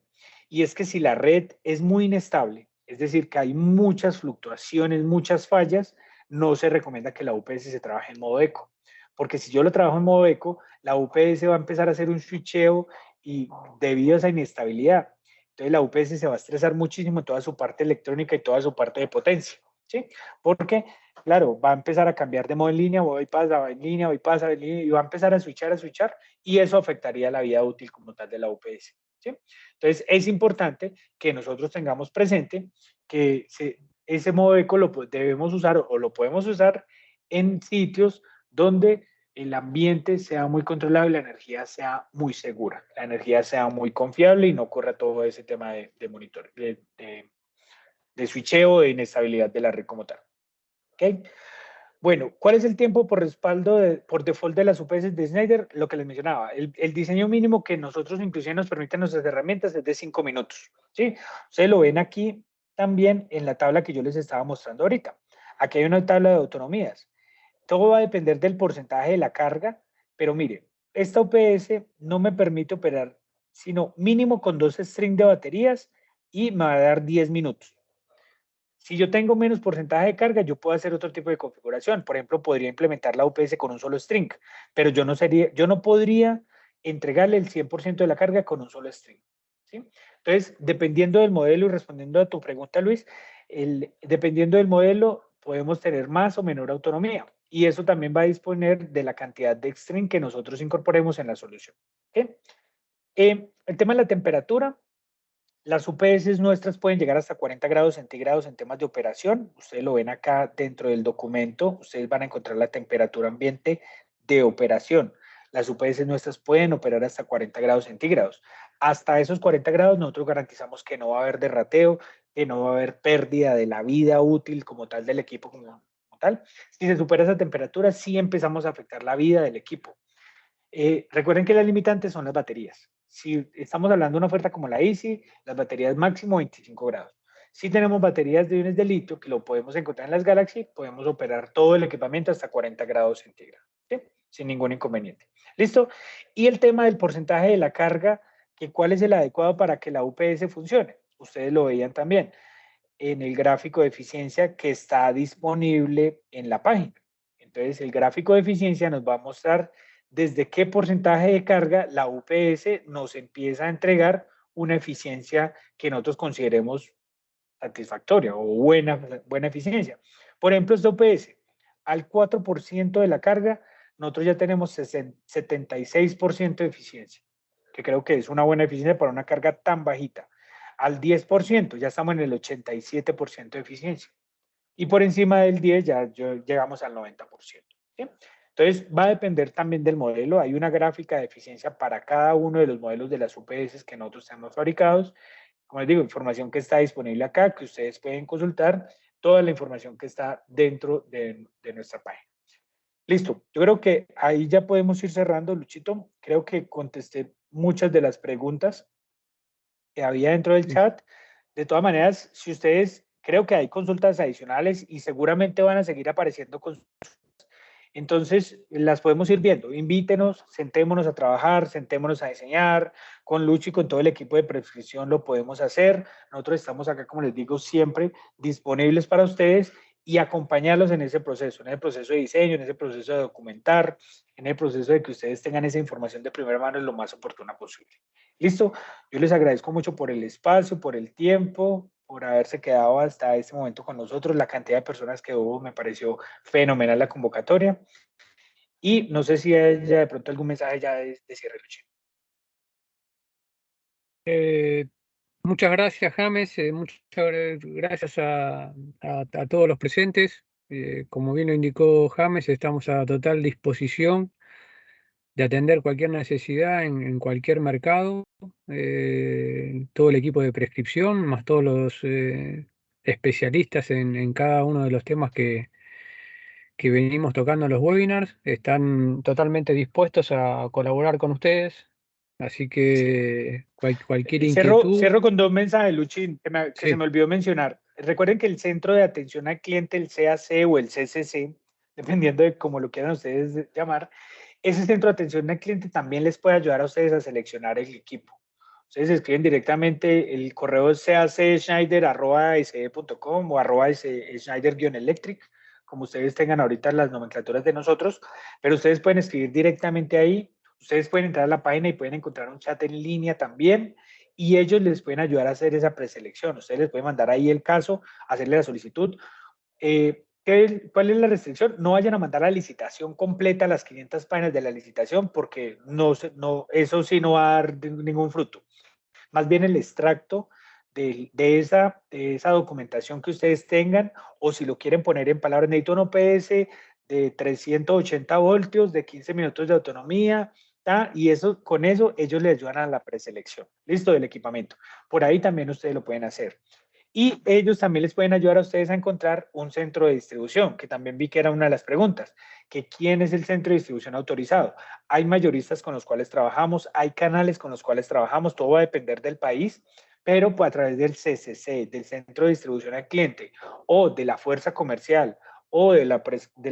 y es que si la red es muy inestable, es decir, que hay muchas fluctuaciones, muchas fallas, no se recomienda que la UPS se trabaje en modo eco, porque si yo lo trabajo en modo eco, la UPS va a empezar a hacer un switcheo y debido a esa inestabilidad, entonces la UPS se va a estresar muchísimo en toda su parte electrónica y toda su parte de potencia, ¿sí? Porque claro, va a empezar a cambiar de modo en línea, voy pasa en línea, voy pasa en línea, y va a empezar a switchar, y eso afectaría la vida útil como tal de la UPS. ¿Sí? Entonces, es importante que nosotros tengamos presente que ese modo eco lo debemos usar o lo podemos usar en sitios donde el ambiente sea muy controlado y la energía sea muy segura, la energía sea muy confiable y no ocurra todo ese tema de monitor, de switcheo, de inestabilidad de la red como tal. ¿Okay? Bueno, ¿cuál es el tiempo por respaldo por default de las UPS de Schneider? Lo que les mencionaba, el diseño mínimo que nosotros inclusive nos permiten nuestras herramientas es de 5 minutos. ¿Sí? Ustedes lo ven aquí también en la tabla que yo les estaba mostrando ahorita. Aquí hay una tabla de autonomías. Todo va a depender del porcentaje de la carga, pero mire, esta UPS no me permite operar sino mínimo con 2 strings de baterías y me va a dar 10 minutos. Si yo tengo menos porcentaje de carga, yo puedo hacer otro tipo de configuración. Por ejemplo, podría implementar la UPS con un solo string, pero yo no podría entregarle el 100% de la carga con un solo string. ¿Sí? Entonces, dependiendo del modelo y respondiendo a tu pregunta, Luis, dependiendo del modelo, podemos tener más o menor autonomía. Y eso también va a disponer de la cantidad de string que nosotros incorporemos en la solución. ¿Okay? El tema de la temperatura, las UPS nuestras pueden llegar hasta 40 grados centígrados en temas de operación. Ustedes lo ven acá dentro del documento. Ustedes van a encontrar la temperatura ambiente de operación. Las UPS nuestras pueden operar hasta 40 grados centígrados. Hasta esos 40 grados nosotros garantizamos que no va a haber derrateo, que no va a haber pérdida de la vida útil como tal del equipo como tal. Si se supera esa temperatura, sí empezamos a afectar la vida del equipo. Recuerden que las limitantes son las baterías. Si estamos hablando de una oferta como la Easy, las baterías máximo 25 grados. Si tenemos baterías de iones de litio, que lo podemos encontrar en las Galaxy, podemos operar todo el equipamiento hasta 40 grados centígrados, ¿sí? Sin ningún inconveniente. ¿Listo? Y el tema del porcentaje de la carga, que cuál es el adecuado para que la UPS funcione. Ustedes lo veían también en el gráfico de eficiencia que está disponible en la página. Entonces, el gráfico de eficiencia nos va a mostrar desde qué porcentaje de carga la UPS nos empieza a entregar una eficiencia que nosotros consideremos satisfactoria o buena eficiencia. Por ejemplo, esta UPS, al 4% de la carga, nosotros ya tenemos 76% de eficiencia, que creo que es una buena eficiencia para una carga tan bajita. Al 10% ya estamos en el 87% de eficiencia. Y por encima del 10 ya llegamos al 90%. ¿Sí? Entonces, va a depender también del modelo. Hay una gráfica de eficiencia para cada uno de los modelos de las UPS que nosotros tenemos fabricados. Como les digo, información que está disponible acá, que ustedes pueden consultar, toda la información que está dentro de nuestra página. Listo, yo creo que ahí ya podemos ir cerrando, Luchito. Creo que contesté muchas de las preguntas que había dentro del chat. De todas maneras, si ustedes, creo que hay consultas adicionales y seguramente van a seguir apareciendo consultas. Entonces, las podemos ir viendo. Invítenos, sentémonos a trabajar, sentémonos a diseñar. Con Lucho y con todo el equipo de prescripción lo podemos hacer. Nosotros estamos acá, como les digo, siempre disponibles para ustedes y acompañarlos en el proceso de diseño, en ese proceso de documentar, en el proceso de que ustedes tengan esa información de primera mano lo más oportuna posible. Listo, yo les agradezco mucho por el espacio, por el tiempo, por haberse quedado hasta este momento con nosotros. La cantidad de personas que hubo me pareció fenomenal la convocatoria. Y no sé si hay ya de pronto algún mensaje ya de cierre, Luchi. Muchas gracias, James. Muchas gracias a todos los presentes. Como bien lo indicó James, estamos a total disposición de atender cualquier necesidad en cualquier mercado. Todo el equipo de prescripción, más todos los especialistas en cada uno de los temas que venimos tocando en los webinars, están totalmente dispuestos a colaborar con ustedes. Así que cualquier inquietud, Cierro con dos mensajes, Luchín, que se sí, me olvidó mencionar. Recuerden que el Centro de Atención al Cliente, el CAC o el CCC, dependiendo de cómo lo quieran ustedes llamar, ese centro de atención al cliente también les puede ayudar a ustedes a seleccionar el equipo. Ustedes escriben directamente el correo cacschneider@se.com o @schneider-electric, como ustedes tengan ahorita las nomenclaturas de nosotros, pero ustedes pueden escribir directamente ahí. Ustedes pueden entrar a la página y pueden encontrar un chat en línea también y ellos les pueden ayudar a hacer esa preselección. Ustedes les pueden mandar ahí el caso, hacerle la solicitud. ¿Cuál es la restricción? No vayan a mandar la licitación completa, las 500 páginas de la licitación, porque eso sí no va a dar ningún fruto. Más bien el extracto de esa documentación que ustedes tengan, o si lo quieren poner en palabras, necesito un OPS de 380 voltios, de 15 minutos de autonomía, y con eso ellos les ayudan a la preselección, listo, del equipamiento. Por ahí también ustedes lo pueden hacer. Y ellos también les pueden ayudar a ustedes a encontrar un centro de distribución, que también vi que era una de las preguntas, que quién es el centro de distribución autorizado. Hay mayoristas con los cuales trabajamos, hay canales con los cuales trabajamos, todo va a depender del país, pero pues a través del CCC, del Centro de Distribución al Cliente, o de la Fuerza Comercial, o del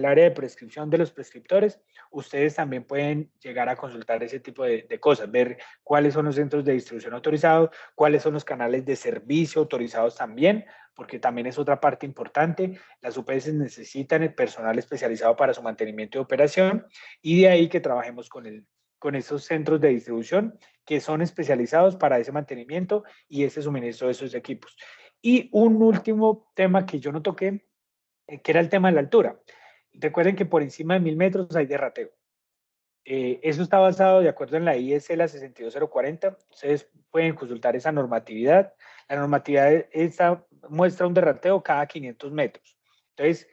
área de prescripción de los prescriptores, ustedes también pueden llegar a consultar ese tipo de cosas, ver cuáles son los centros de distribución autorizados, cuáles son los canales de servicio autorizados también, porque también es otra parte importante. Las UPS necesitan el personal especializado para su mantenimiento y operación, y de ahí que trabajemos con esos centros de distribución que son especializados para ese mantenimiento y ese suministro de esos equipos. Y un último tema que yo no toqué, que era el tema de la altura. Recuerden que por encima de 1000 metros hay derrateo. Eso está basado de acuerdo en la ISL 62040. Ustedes pueden consultar esa normatividad. La normatividad esta muestra un derrateo cada 500 metros. Entonces,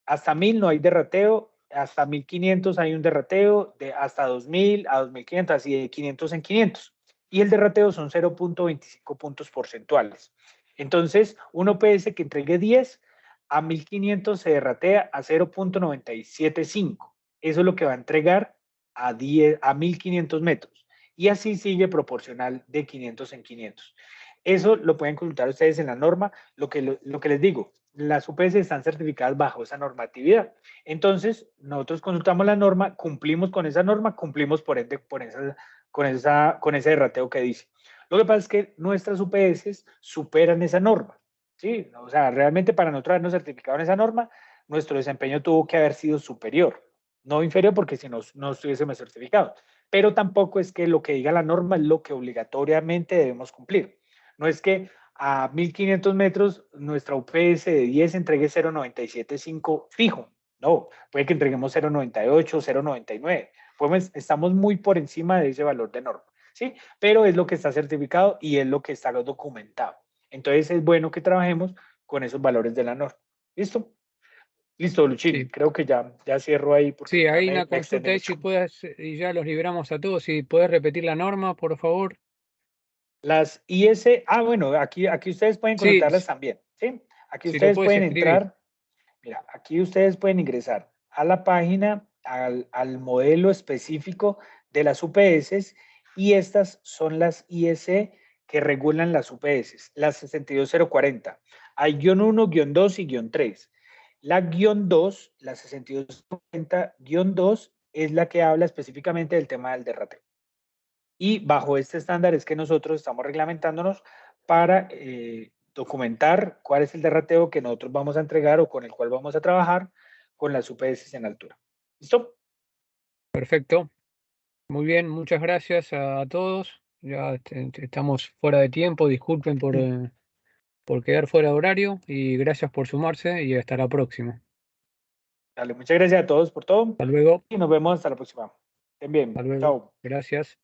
hasta 1000 no hay derrateo, hasta 1500 hay un derrateo, de hasta 2000 a 2500, así de 500 en 500. Y el derrateo son 0.25 puntos porcentuales. Entonces, un OPS que entregue 10 a 1500 se derratea a 0.975. Eso es lo que va a entregar a 1500 metros. Y así sigue proporcional de 500 en 500. Eso lo pueden consultar ustedes en la norma. Lo que les digo, las UPS están certificadas bajo esa normatividad. Entonces, nosotros consultamos la norma, cumplimos con esa norma, cumplimos por ende con ese derrateo que dice. Lo que pasa es que nuestras UPS superan esa norma. ¿Sí? O sea, realmente para nosotros habernos certificado en esa norma, nuestro desempeño tuvo que haber sido superior, no inferior, porque si no estuviésemos certificados. Pero tampoco es que lo que diga la norma es lo que obligatoriamente debemos cumplir. No es que a 1500 metros nuestra UPS de 10 entregue 0.975 fijo. No, puede que entreguemos 0.98, 0.99. Pues estamos muy por encima de ese valor de norma, ¿sí? Pero es lo que está certificado y es lo que está documentado. Entonces es bueno que trabajemos con esos valores de la norma. ¿Listo? Listo, Luchín. sí. Creo que ya cierro ahí porque Sí, si no hay me, una me extendí consulta ahí, si mucho. puedes, y ya los libramos a todos, si puedes repetir la norma, por favor. Las IS, bueno, aquí ustedes pueden Sí, consultarlas también, ¿sí? Aquí si lo ustedes puedes pueden escribir. entrar, mira, aquí ustedes pueden ingresar a la página, al modelo específico de las UPS, y estas son las IS que regulan las UPS, las 62040. Hay guión 1, guión 2 y guión 3. La guión 2, la 6240 guión 2, es la que habla específicamente del tema del derrate. Y bajo este estándar es que nosotros estamos reglamentándonos para documentar cuál es el derrateo que nosotros vamos a entregar o con el cual vamos a trabajar con las UPS en altura. ¿Listo? Perfecto. Muy bien, muchas gracias a todos. Ya estamos fuera de tiempo, disculpen por quedar fuera de horario y gracias por sumarse y hasta la próxima. Dale, muchas gracias a todos por todo Hasta luego, y nos vemos hasta la próxima. Estén bien. hasta luego. Chao. Gracias.